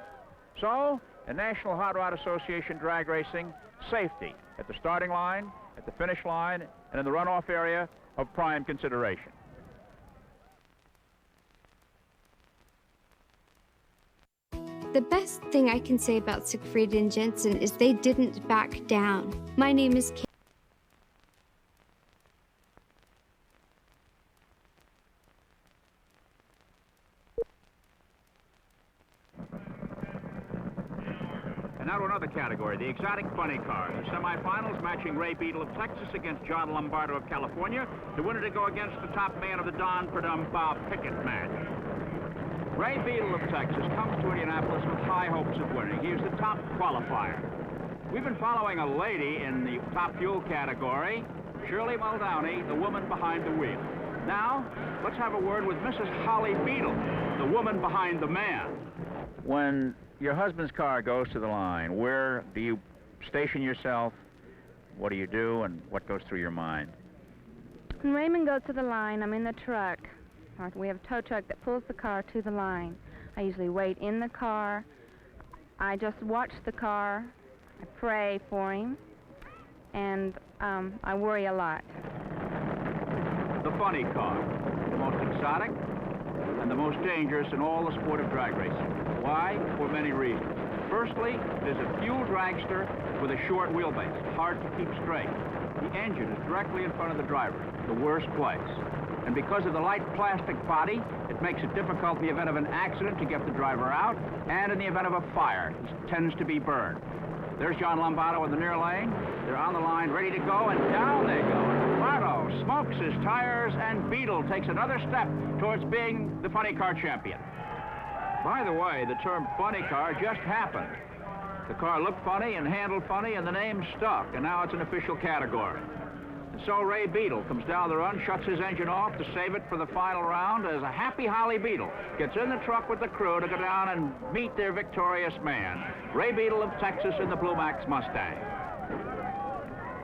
So, in National Hot Rod Association drag racing, safety at the starting line, at the finish line, and in the runoff area of prime consideration. The best thing I can say about Siegfried and Jensen is they didn't back down. My name is Kate. And now to another category, the exotic funny cars. The semifinals matching Ray Beadle of Texas against John Lombardo of California. The winner to go against the top man of the Don Perdum Bob Pickett match. Ray Beadle of Texas comes to Indianapolis with high hopes of winning. He is the top qualifier. We've been following a lady in the top fuel category, Shirley Muldowney, the woman behind the wheel. Now, let's have a word with Mrs. Holly Beadle, the woman behind the man. When your husband's car goes to the line, where do you station yourself? What do you do, and what goes through your mind? When Raymond goes to the line, I'm in the truck. We have a tow truck that pulls the car to the line. I usually wait in the car. I just watch the car. I pray for him. And I worry a lot. The funny car, the most exotic and the most dangerous in all the sport of drag racing. Why? For many reasons. Firstly, it is a fuel dragster with a short wheelbase, hard to keep straight. The engine is directly in front of the driver, the worst place. And because of the light plastic body, it makes it difficult in the event of an accident to get the driver out, and in the event of a fire, it tends to be burned. There's John Lombardo in the near lane. They're on the line, ready to go, and down they go. Lombardo smokes his tires, and Beadle takes another step towards being the funny car champion. By the way, the term funny car just happened. The car looked funny and handled funny, and the name stuck, and now it's an official category. And so Ray Beadle comes down the run, shuts his engine off to save it for the final round as a happy Holly Beadle gets in the truck with the crew to go down and meet their victorious man, Ray Beadle of Texas in the Blue Max Mustang.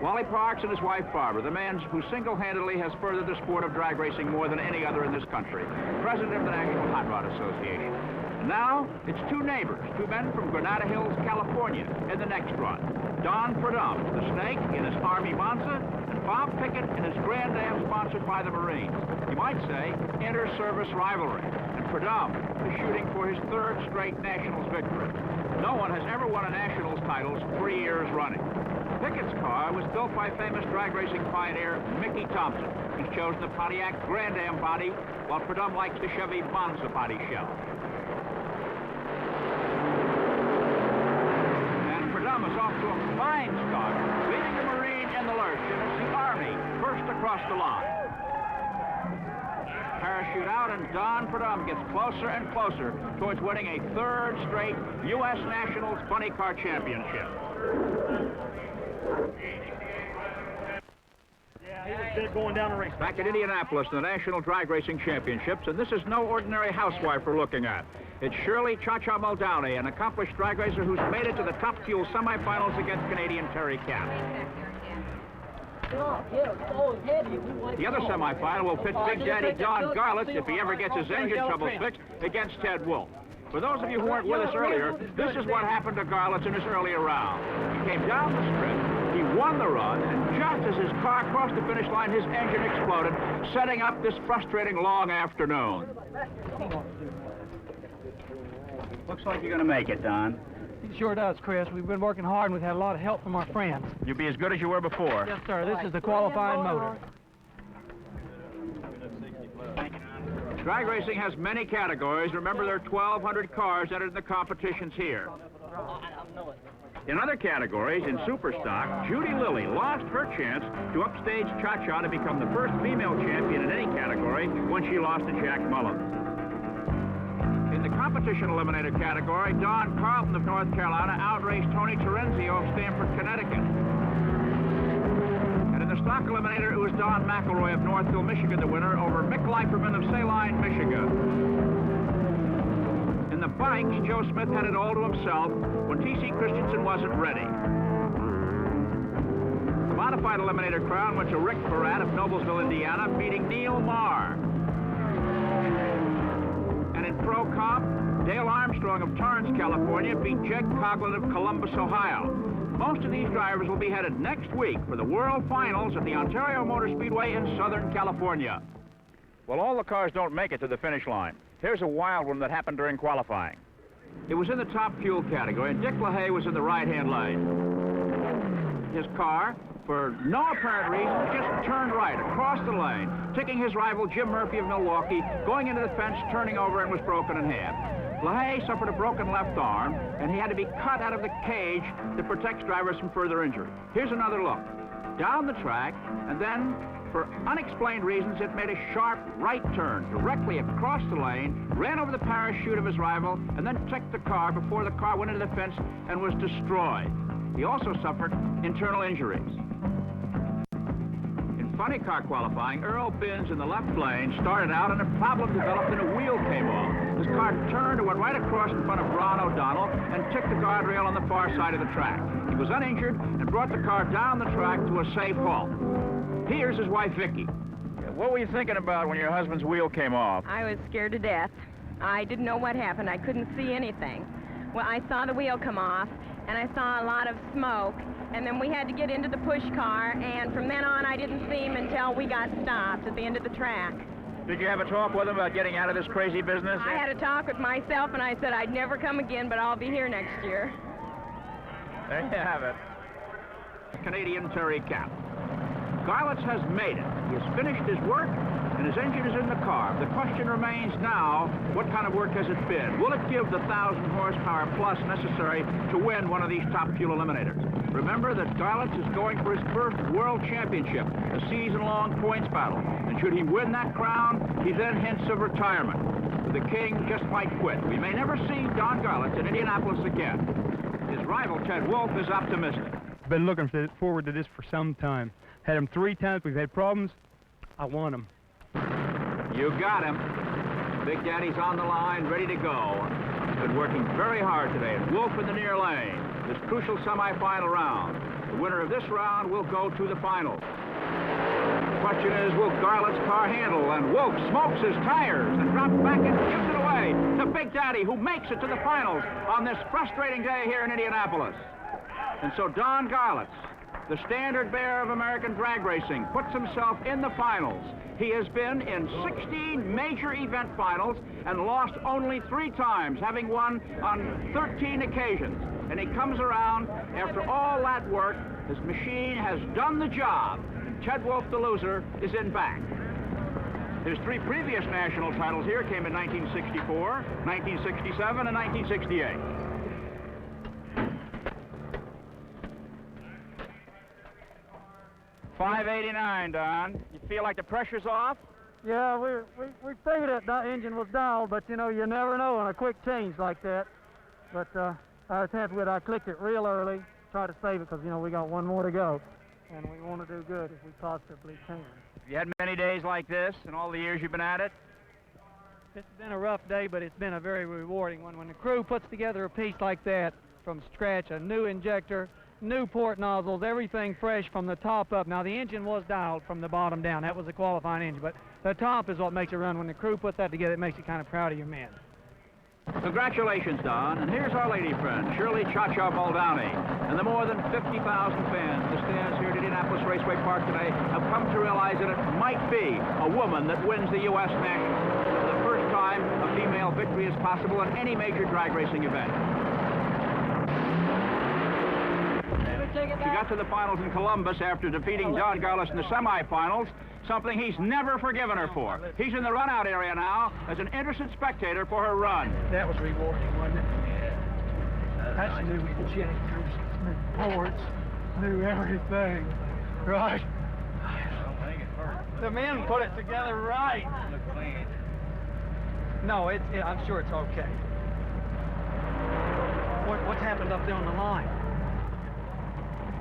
Wally Parks and his wife Barbara, the man who single-handedly has furthered the sport of drag racing more than any other in this country, president of the National Hot Rod Association. And now, it's two neighbors, two men from Granada Hills, California, in the next run. Don Perdum, the Snake, in his Army Monza, and Bob Pickett in his Grand Am sponsored by the Marines. You might say, inter-service rivalry. And Perdum is shooting for his third straight Nationals victory. No one has ever won a Nationals title 3 years running. Pickett's car was built by famous drag racing pioneer Mickey Thompson. He's chosen the Pontiac Grand Am body, while Perdum likes the Chevy Monza body shell. And Perdum is off to a fine start, leading the Marine in the lurch, and it's the Army first across the line. Parachute out, and Don Perdum gets closer and closer towards winning a third straight U.S. Nationals Funny Car Championship. Going down the race. Back at Indianapolis in the National Drag Racing Championships, and this is no ordinary housewife we're looking at. It's Shirley Cha-Cha Muldowney, an accomplished drag racer who's made it to the Top Fuel semifinals against Canadian Terry Cap. The other semifinal will pit Big Daddy Don Garlits, if he ever gets his engine trouble fixed, against Ted Wolfe. For those of you who weren't with us earlier, this is what happened to Garlits in his earlier round. He came down the strip, he won the run, and just as his car crossed the finish line, his engine exploded, setting up this frustrating long afternoon. Looks like you're going to make it, Don. It sure does, Chris. We've been working hard, and we've had a lot of help from our friends. You'll be as good as you were before. Yes, sir. This is the qualifying motor. Drag racing has many categories. Remember, there are 1,200 cars entered in the competitions here. In other categories, in Superstock, Judy Lilly lost her chance to upstage Cha-Cha to become the first female champion in any category when she lost to Jack Mullins. In the competition eliminator category, Don Carlton of North Carolina outraced Tony Terenzio of Stamford, Connecticut. stock eliminator, it was Don McElroy of Northville, Michigan, the winner over Mick Leiferman of Saline, Michigan. In the bikes, Joe Smith had it all to himself when T.C. Christensen wasn't ready. The modified eliminator crown went to Rick Barat of Noblesville, Indiana, beating Neil Marr. And in Pro Comp, Dale Armstrong of Torrance, California, beat Jed Coughlin of Columbus, Ohio. Most of these drivers will be headed next week for the World Finals at the Ontario Motor Speedway in Southern California. Well, all the cars don't make it to the finish line. Here's a wild one that happened during qualifying. It was in the top fuel category, and Dick LaHaye was in the right-hand lane. His car, for no apparent reason, just turned right across the lane, ticking his rival Jim Murphy of Milwaukee, going into the fence, turning over, and was broken in half. LaHaye suffered a broken left arm, and he had to be cut out of the cage that protects drivers from further injury. Here's another look. Down the track, and then, for unexplained reasons, it made a sharp right turn directly across the lane, ran over the parachute of his rival, and then checked the car before the car went into the fence and was destroyed. He also suffered internal injuries. In funny car qualifying, Earl Binns in the left lane started out and a problem developed and a wheel came off. His car turned and went right across in front of Ron O'Donnell and ticked the guardrail on the far side of the track. He was uninjured and brought the car down the track to a safe halt. Here's his wife, Vicki. What were you thinking about when your husband's wheel came off? I was scared to death. I didn't know what happened. I couldn't see anything. Well, I saw the wheel come off, and I saw a lot of smoke, and then we had to get into the push car, and from then on I didn't see him until we got stopped at the end of the track. Did you have a talk with him about getting out of this crazy business? I had a talk with myself, and I said I'd never come again, but I'll be here next year. There you have it. Canadian Terry Cap. Garlits has made it. He has finished his work, and his engine is in the car. The question remains now, what kind of work has it been? Will it give the 1,000 horsepower plus necessary to win one of these top fuel eliminators? Remember that Garlits is going for his first world championship, a season-long points battle. And should he win that crown, he then hints of retirement. The king just might quit. We may never see Don Garlits in Indianapolis again. His rival, Ted Wolfe, is optimistic. Been looking forward to this for some time. Had him 3 times. We've had problems. I won him. You got him. Big Daddy's on the line, ready to go. He's been working very hard today. And Wolfe in the near lane. This crucial semifinal round. The winner of this round will go to the finals. The question is, will Garlits' car handle? And Wolfe smokes his tires and drops back and gives it away to Big Daddy, who makes it to the finals on this frustrating day here in Indianapolis. And so Don Garlits, the standard bearer of American drag racing, puts himself in the finals. He has been in 16 major event finals and lost only 3 times, having won on 13 occasions. And he comes around after all that work. His machine has done the job. Ted Wolfe, the loser, is in back. His 3 previous national titles here came in 1964, 1967, and 1968. $5.89, Don. You feel like the pressure's off? Yeah, we figured that engine was dialed, but you know, you never know on a quick change like that. But I was happy with it. I clicked it real early, try to save it because, you know, we got 1 more to go. And we want to do good if we possibly can. Have you had many days like this in all the years you've been at it? It's been a rough day, but it's been a very rewarding one. When the crew puts together a piece like that from scratch, a new injector, new port nozzles, everything fresh from the top up. Now, the engine was dialed from the bottom down. That was a qualifying engine, but the top is what makes it run. When the crew puts that together, it makes you kind of proud of your men. Congratulations, Don. And here's our lady friend, Shirley Cha-Cha Muldowney. And the more than 50,000 fans that stands here at Indianapolis Raceway Park today have come to realize that it might be a woman that wins the U.S. National. For the first time, a female victory is possible in any major drag racing event. She got to the finals in Columbus after defeating Don Garlits in the semifinals, something he's never forgiven her for. He's in the run-out area now as an interested spectator for her run. That was rewarding, wasn't it? That's new injectors, new ports, new everything, right? The men put it together right. No, I'm sure it's okay. What's happened up there on the line?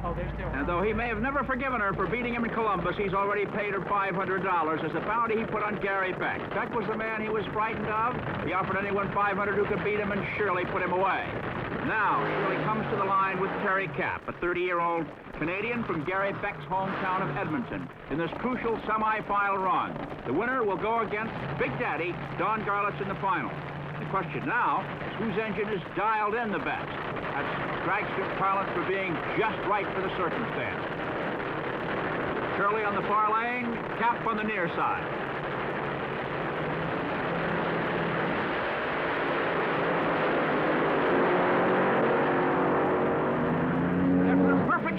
Oh, they're still. And though he may have never forgiven her for beating him in Columbus, he's already paid her $500 as a bounty he put on Gary Beck. Beck was the man he was frightened of. He offered anyone $500 who could beat him, and Shirley put him away. Now, Shirley comes to the line with Terry Cap, a 30-year-old Canadian from Gary Beck's hometown of Edmonton, in this crucial semi-final run. The winner will go against Big Daddy, Don Garlits, in the final. The question now is whose engine is dialed in the best. That's drag strip parlance for being just right for the circumstance. Shirley on the far lane, Cap on the near side.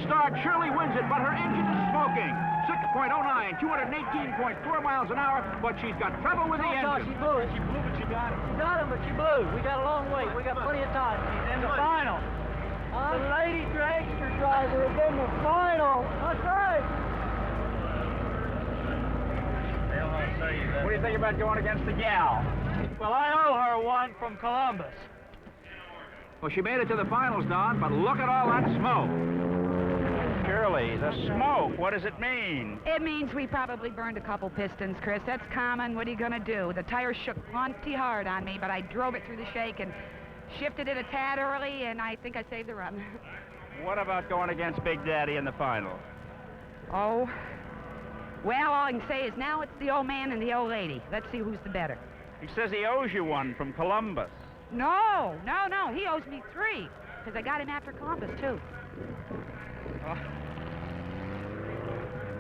Start, Shirley wins it, but her engine is smoking. 6.09, 218.4 miles an hour, but she's got trouble with the engine. She blew it. She blew, but she got it. She got him, but she blew. We got a long way. We got plenty of time. She's in the final. The lady dragster driver is in the final. That's right. What do you think about going against the gal? Well, I owe her one from Columbus. Well, she made it to the finals, Don, but look at all that smoke. Shirley, the smoke, what does it mean? It means we probably burned a couple pistons, Chris. That's common. What are you going to do? The tire shook plenty hard on me, but I drove it through the shake and shifted it a tad early, and I think I saved the run. What about going against Big Daddy in the final? Oh, well, all I can say is now it's the old man and the old lady. Let's see who's the better. He says he owes you one from Columbus. No. He owes me 3, because I got him after Columbus, too.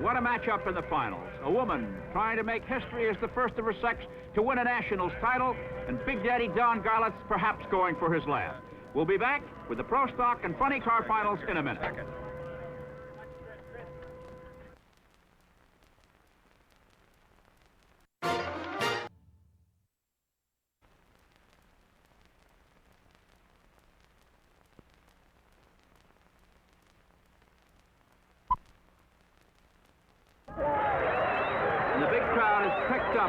What a matchup in the finals. A woman trying to make history as the first of her sex to win a nationals title, and Big Daddy Don Garlits perhaps going for his last. We'll be back with the Pro Stock and Funny Car finals in a minute.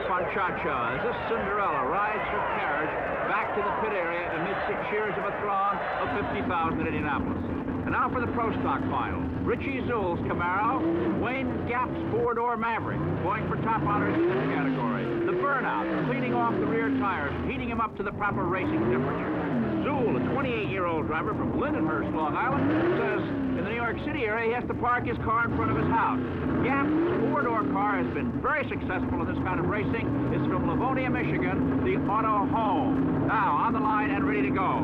On Cha-Cha as this Cinderella rides her carriage back to the pit area amid 6 years of a throng of 50,000 at Indianapolis. And now for the Pro Stock final. Richie Zuhl's Camaro, Wayne Gap's four-door Maverick, going for top honors in this category. The Burnout, cleaning off the rear tires, heating them up to the proper racing temperature. Zuhl, a 28-year-old driver from Lindenhurst, Long Island, says in the New York City area he has to park his car in front of his house. Gap's four-door car has been very successful in this kind of racing. It's from Livonia, Michigan, the Auto Home. Now, on the line and ready to go.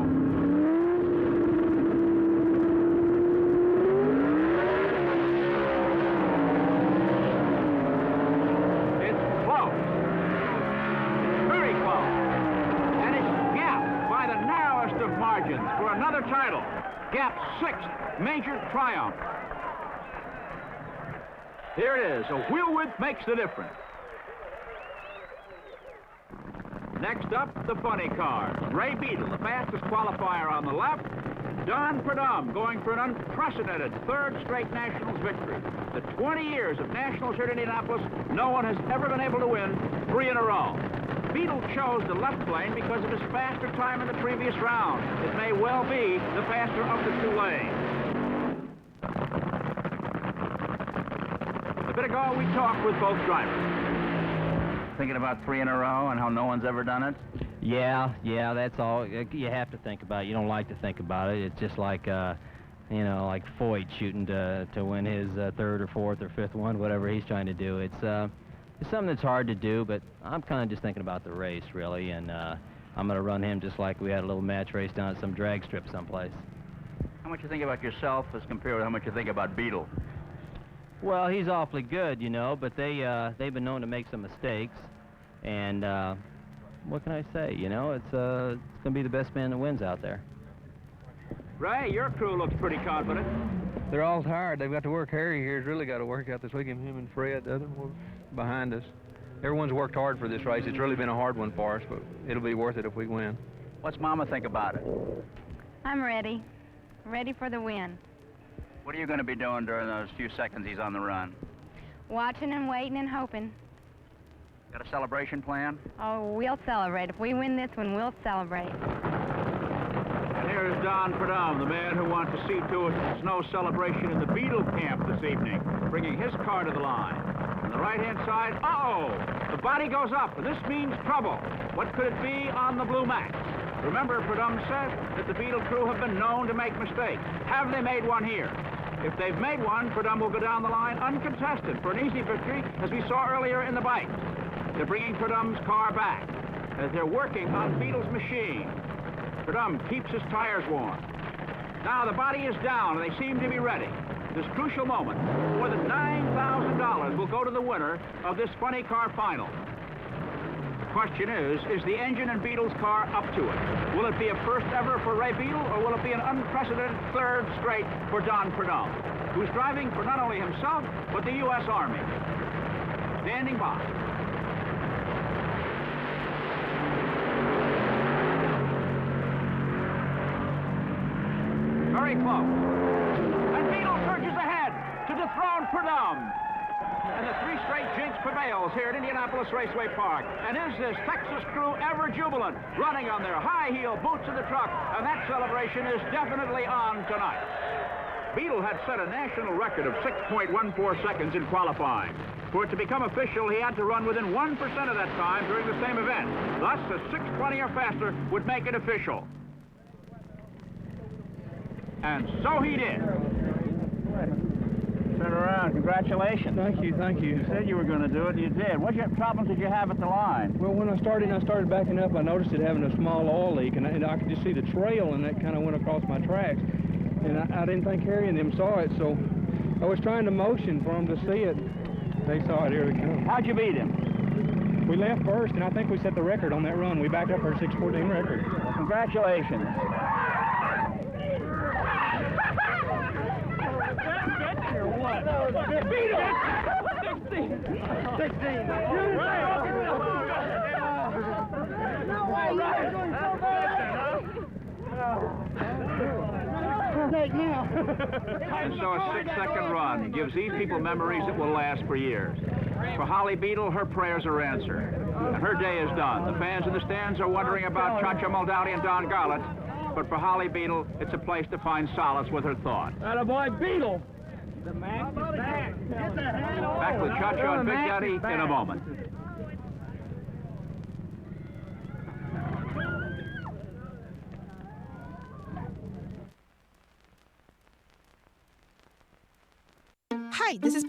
It's close. Very close. And it's Gap by the narrowest of margins for another title. Gap's 6th major triumph. Here it is. A wheel width makes the difference. Next up, the funny car. Ray Beadle, the fastest qualifier on the left. Don Perdum going for an unprecedented 3rd straight Nationals victory. The 20 years of Nationals here at Indianapolis, no one has ever been able to win 3 in a row. Beadle chose the left lane because of his faster time in the previous round. It may well be the faster of the 2 lanes. A bit ago, we talked with both drivers. Thinking about 3 in a row and how no one's ever done it? Yeah, that's all. You have to think about it. You don't like to think about it. It's just like, you know, like Foyt shooting to win his 3rd or 4th or 5th one, whatever he's trying to do. It's something that's hard to do, but I'm kind of just thinking about the race, really, and I'm going to run him just like we had a little match race down at some drag strip someplace. How much you think about yourself as compared to how much you think about Beadle? Well, he's awfully good, you know, but they've been known to make some mistakes, and what can I say? You know, it's going to be the best man that wins out there. Ray, your crew looks pretty confident. They're all tired. They've got to work. Harry here's really got to work out this weekend. Him and Fred, the other one behind us. Everyone's worked hard for this race. It's really been a hard one for us, but it'll be worth it if we win. What's Mama think about it? I'm ready. Ready for the win. What are you going to be doing during those few seconds he's on the run? Watching and waiting and hoping. Got a celebration plan? Oh, we'll celebrate. If we win this one, we'll celebrate. And here There's Don Prudhomme, the man who wants to see to it snow celebration in the Beetle camp this evening, bringing his car to the line. On the right-hand side, the body goes up, and this means trouble. What could it be on the Blue Max? Remember, Prudhomme said that the Beetle crew have been known to make mistakes. Have they made one here? If they've made one, Prudhomme will go down the line uncontested for an easy victory, as we saw earlier in the bikes. They're bringing Prudhomme's car back as they're working on Beetle's machine. Prudhomme keeps his tires warm. Now the body is down, and they seem to be ready. This crucial moment, more than $9,000 will go to the winner of this funny car final. The question is the engine in Beetle's car up to it? Will it be a first ever for Ray Beetle, or will it be an unprecedented third straight for Don Prudhomme, who's driving for not only himself, but the U.S. Army? Standing by. Very close. And Beetle surges ahead to dethrone Prudhomme. And the three straight jinx prevails here at Indianapolis Raceway Park. And is this Texas crew ever jubilant, running on their high-heel boots in the truck? And that celebration is definitely on tonight. Beetle had set a national record of 6.14 seconds in qualifying. For it to become official, he had to run within 1% of that time during the same event. Thus, a 6:20 or faster would make it official. And so he did. Turn around. Congratulations. Thank you, thank you. You said you were going to do it, and you did. What problems did you have at the line? Well, when I started backing up, I noticed it having a small oil leak, and I could just see the trail, and that kind of went across my tracks. And I didn't think Harry and them saw it, so I was trying to motion for them to see it. They saw it. Here we come. How'd you beat him? We left first, and I think we set the record on that run. We backed up our 6:14 record. Well, congratulations. Beat him! 16. No way! You're doing so bad! And so a 6-second run gives these people memories that will last for years. For Holly Beetle, her prayers are answered, and her day is done. The fans in the stands are wondering about Cha-Cha Muldowney and Don Garlits, but for Holly Beetle, it's a place to find solace with her thoughts. Attaboy, Beetle! The Max is back. Get the hand on. Back with Cha-Cha and Big Daddy in a moment. Hi, this is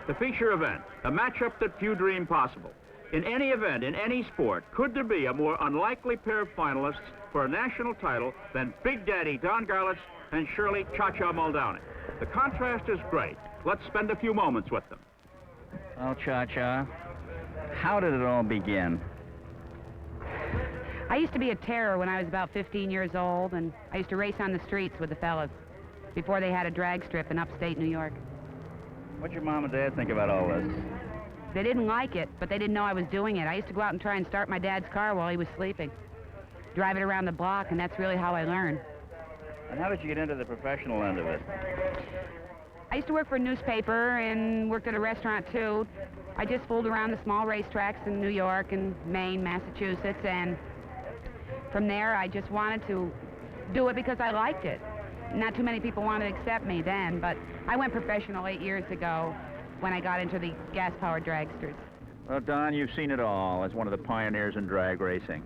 The feature event, a matchup that few dream possible. In any event, in any sport, could there be a more unlikely pair of finalists for a national title than Big Daddy Don Garlits and Shirley Cha-Cha Muldowney? The contrast is great. Let's spend a few moments with them. Well, Cha-Cha, how did it all begin? I used to be a terror when I was about 15 years old, and I used to race on the streets with the fellas before they had a drag strip in upstate New York. What'd your mom and dad think about all this? They didn't like it, but they didn't know I was doing it. I used to go out and try and start my dad's car while he was sleeping, drive it around the block, and that's really how I learned. And how did you get into the professional end of it? I used to work for a newspaper and worked at a restaurant, too. I just fooled around the small racetracks in New York and Maine, Massachusetts, and from there I just wanted to do it because I liked it. Not too many people wanted to accept me then, but I went professional 8 years ago when I got into the gas-powered dragsters. Well, Don, you've seen it all as one of the pioneers in drag racing.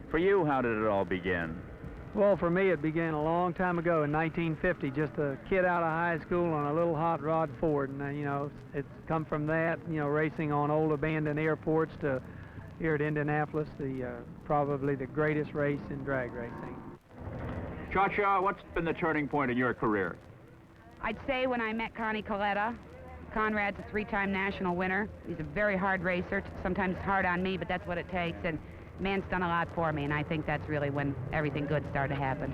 For you, how did it all begin? Well, for me, it began a long time ago in 1950, just a kid out of high school on a little hot rod Ford. And, you know, it's come from that, you know, racing on old abandoned airports to here at Indianapolis, probably the greatest race in drag racing. Cha-Cha, what's been the turning point in your career? I'd say when I met Connie Coletta. Conrad's a 3-time national winner. He's a very hard racer. Sometimes hard on me, but that's what it takes. And man's done a lot for me, and I think that's really when everything good started to happen.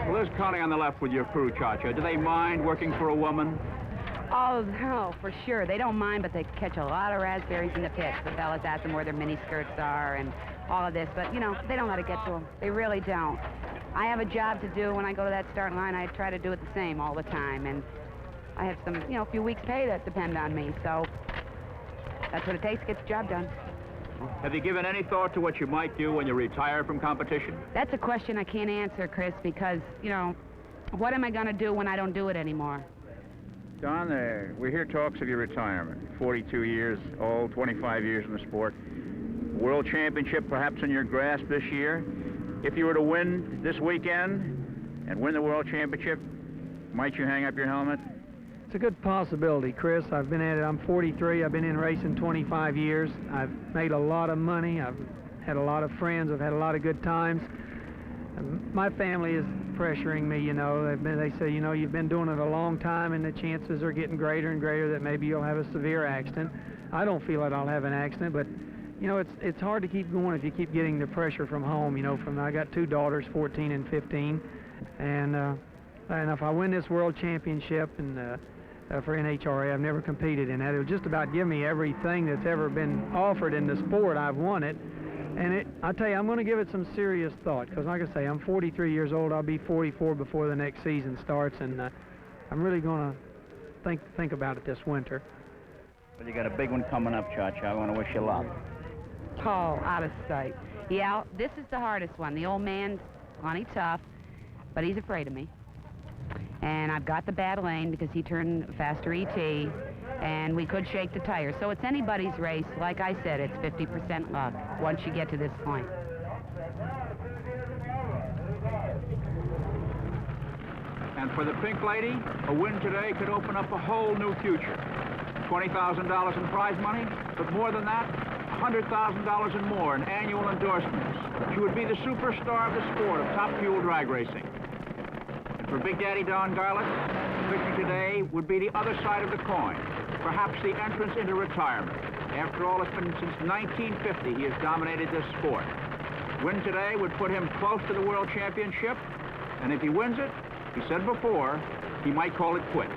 Well, there's Connie on the left with your crew, Cha-Cha. Do they mind working for a woman? Oh, no, for sure. They don't mind, but they catch a lot of raspberries in the pits. The fellas ask them where their mini skirts are and all of this, but, you know, they don't let it get to them. They really don't. I have a job to do. When I go to that starting line, I try to do it the same all the time. And I have some, you know, a few weeks' pay that depend on me. So that's what it takes to get the job done. Have you given any thought to what you might do when you retire from competition? That's a question I can't answer, Chris, because, you know, what am I going to do when I don't do it anymore? Don, we hear talks of your retirement. 42 years old, 25 years in the sport. World Championship perhaps in your grasp this year. If you were to win this weekend and win the World Championship, might you hang up your helmet? It's a good possibility, Chris. I've been at it. I'm 43. I've been in racing 25 years. I've made a lot of money. I've had a lot of friends. I've had a lot of good times. My family is pressuring me, you know. They say, you know, you've been doing it a long time and the chances are getting greater and greater that maybe you'll have a severe accident. I don't feel that I'll have an accident, but, you know, it's hard to keep going if you keep getting the pressure from home, you know. I got 2 daughters, 14 and 15, and if I win this World Championship and for NHRA, I've never competed in that. It'll just about give me everything that's ever been offered in the sport. I've won it. And I tell you, I'm going to give it some serious thought, because like I say, I'm 43 years old. I'll be 44 before the next season starts, and I'm really going to think about it this winter. Well, you got a big one coming up, Cha-Cha. I want to wish you luck. Oh, out of sight. Yeah, this is the hardest one. The old man's plenty tough, but he's afraid of me. And I've got the bad lane because he turned faster ET, and we could shake the tires. So it's anybody's race. Like I said, it's 50% luck once you get to this point. And for the Pink Lady, a win today could open up a whole new future. $20,000 in prize money, but more than that, $100,000 and more in annual endorsements. She would be the superstar of the sport of top fuel drag racing. For Big Daddy Don Garlits, victory today would be the other side of the coin, perhaps the entrance into retirement. After all, it's been since 1950 he has dominated this sport. Win today would put him close to the World Championship, and if he wins it, he said before, he might call it quits.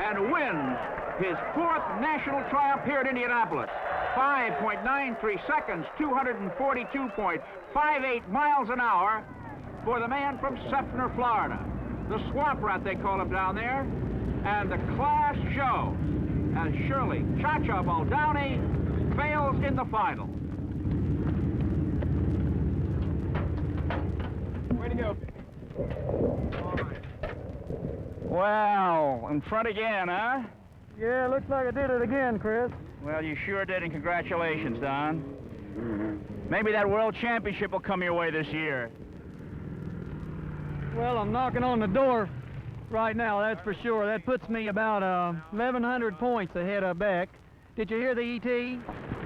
And wins his 4th national triumph here at Indianapolis. 5.93 seconds, 242.58 miles an hour for the man from Seffner, Florida. The swamp rat, they call him down there. And the class show as Shirley Cha-Cha Muldowney fails in the final. Way to go. All right. Well, in front again, huh? Yeah, looks like I did it again, Chris. Well, you sure did, and congratulations, Don. Maybe that World Championship will come your way this year. Well, I'm knocking on the door right now, that's for sure. That puts me about 1,100 points ahead of Beck. Did you hear the ET?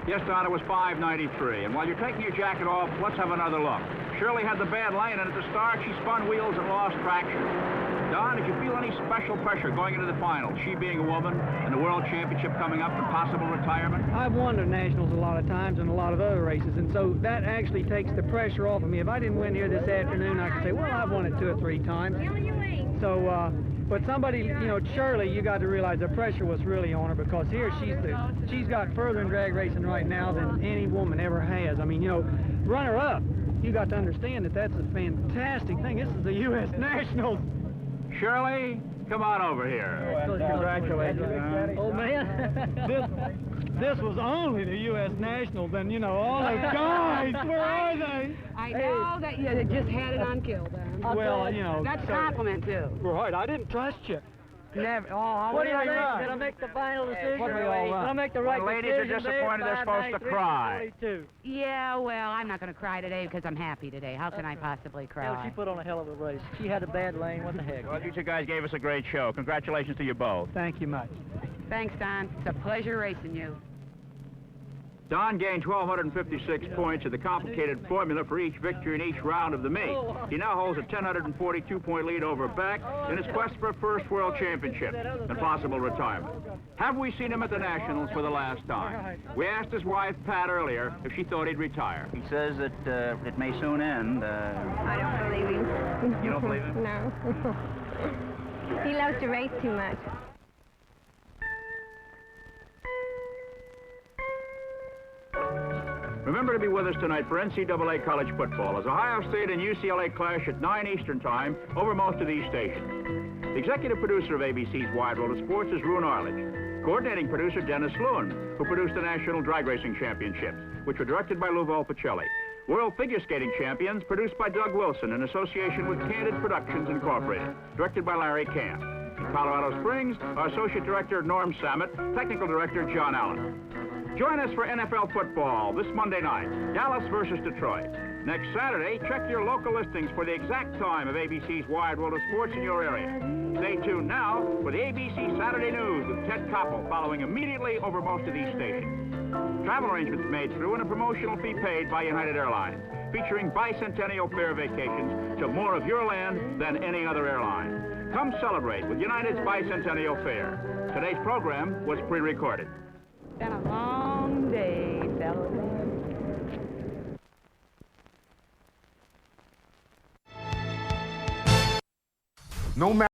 Yes, Don, it was 593. And while you're taking your jacket off, let's have another look. Shirley had the bad lane, and at the start, she spun wheels and lost traction. Don, did you feel any special pressure going into the final, she being a woman, and the World Championship coming up and possible retirement? I've won the Nationals a lot of times and a lot of other races, and so that actually takes the pressure off of me. If I didn't win here this afternoon, I could say, well, I've won it 2 or 3 times. So, but somebody, you know, Shirley, you got to realize the pressure was really on her, because here she's got further in drag racing right now than any woman ever has. I mean, you know, runner-up, you got to understand that that's a fantastic thing. This is the U.S. Nationals. Shirley, come on over here. Congratulations. Oh, man. This was only the U.S. Nationals, and, you know, all those guys, where are they? I know that you just had it on kill, then. Well, you know. That's a compliment, too. Right, I didn't trust you. Never. Oh, what do you think? Did I make the final decision? Did I make the right decision? Ladies are disappointed they're supposed to cry. Yeah, well, I'm not going to cry today because I'm happy today. How can I possibly cry? Well, she put on a hell of a race. She had a bad lane. What the heck? Well, you 2 guys gave us a great show. Congratulations to you both. Thank you much. Thanks, Don. It's a pleasure racing you. Don gained 1,256 points in the complicated formula for each victory in each round of the meet. He now holds a 1,042-point lead over Beck in his quest for a first World Championship and possible retirement. Have we seen him at the Nationals for the last time? We asked his wife, Pat, earlier if she thought he'd retire. He says that it may soon end. I don't believe him. You don't believe him? No. He loves to race too much. Remember to be with us tonight for NCAA college football as Ohio State and UCLA clash at 9 Eastern Time over most of these stations. The executive producer of ABC's Wide World of Sports is Roone Arledge. Coordinating producer Dennis Lewin, who produced the National Drag Racing Championships, which were directed by Lou Volpicelli. World Figure Skating Champions, produced by Doug Wilson in association with Candid Productions Incorporated, directed by Larry Camp. In Colorado Springs, our Associate Director Norm Samet, Technical Director John Allen. Join us for NFL football this Monday night, Dallas versus Detroit. Next Saturday, check your local listings for the exact time of ABC's Wide World of Sports in your area. Stay tuned now for the ABC Saturday News with Ted Koppel following immediately over most of these stations. Travel arrangements made through and a promotional fee paid by United Airlines, featuring bicentennial fare vacations to more of your land than any other airline. Come celebrate with United's bicentennial fare. Today's program was pre-recorded. It's been a long day, fellas. No matter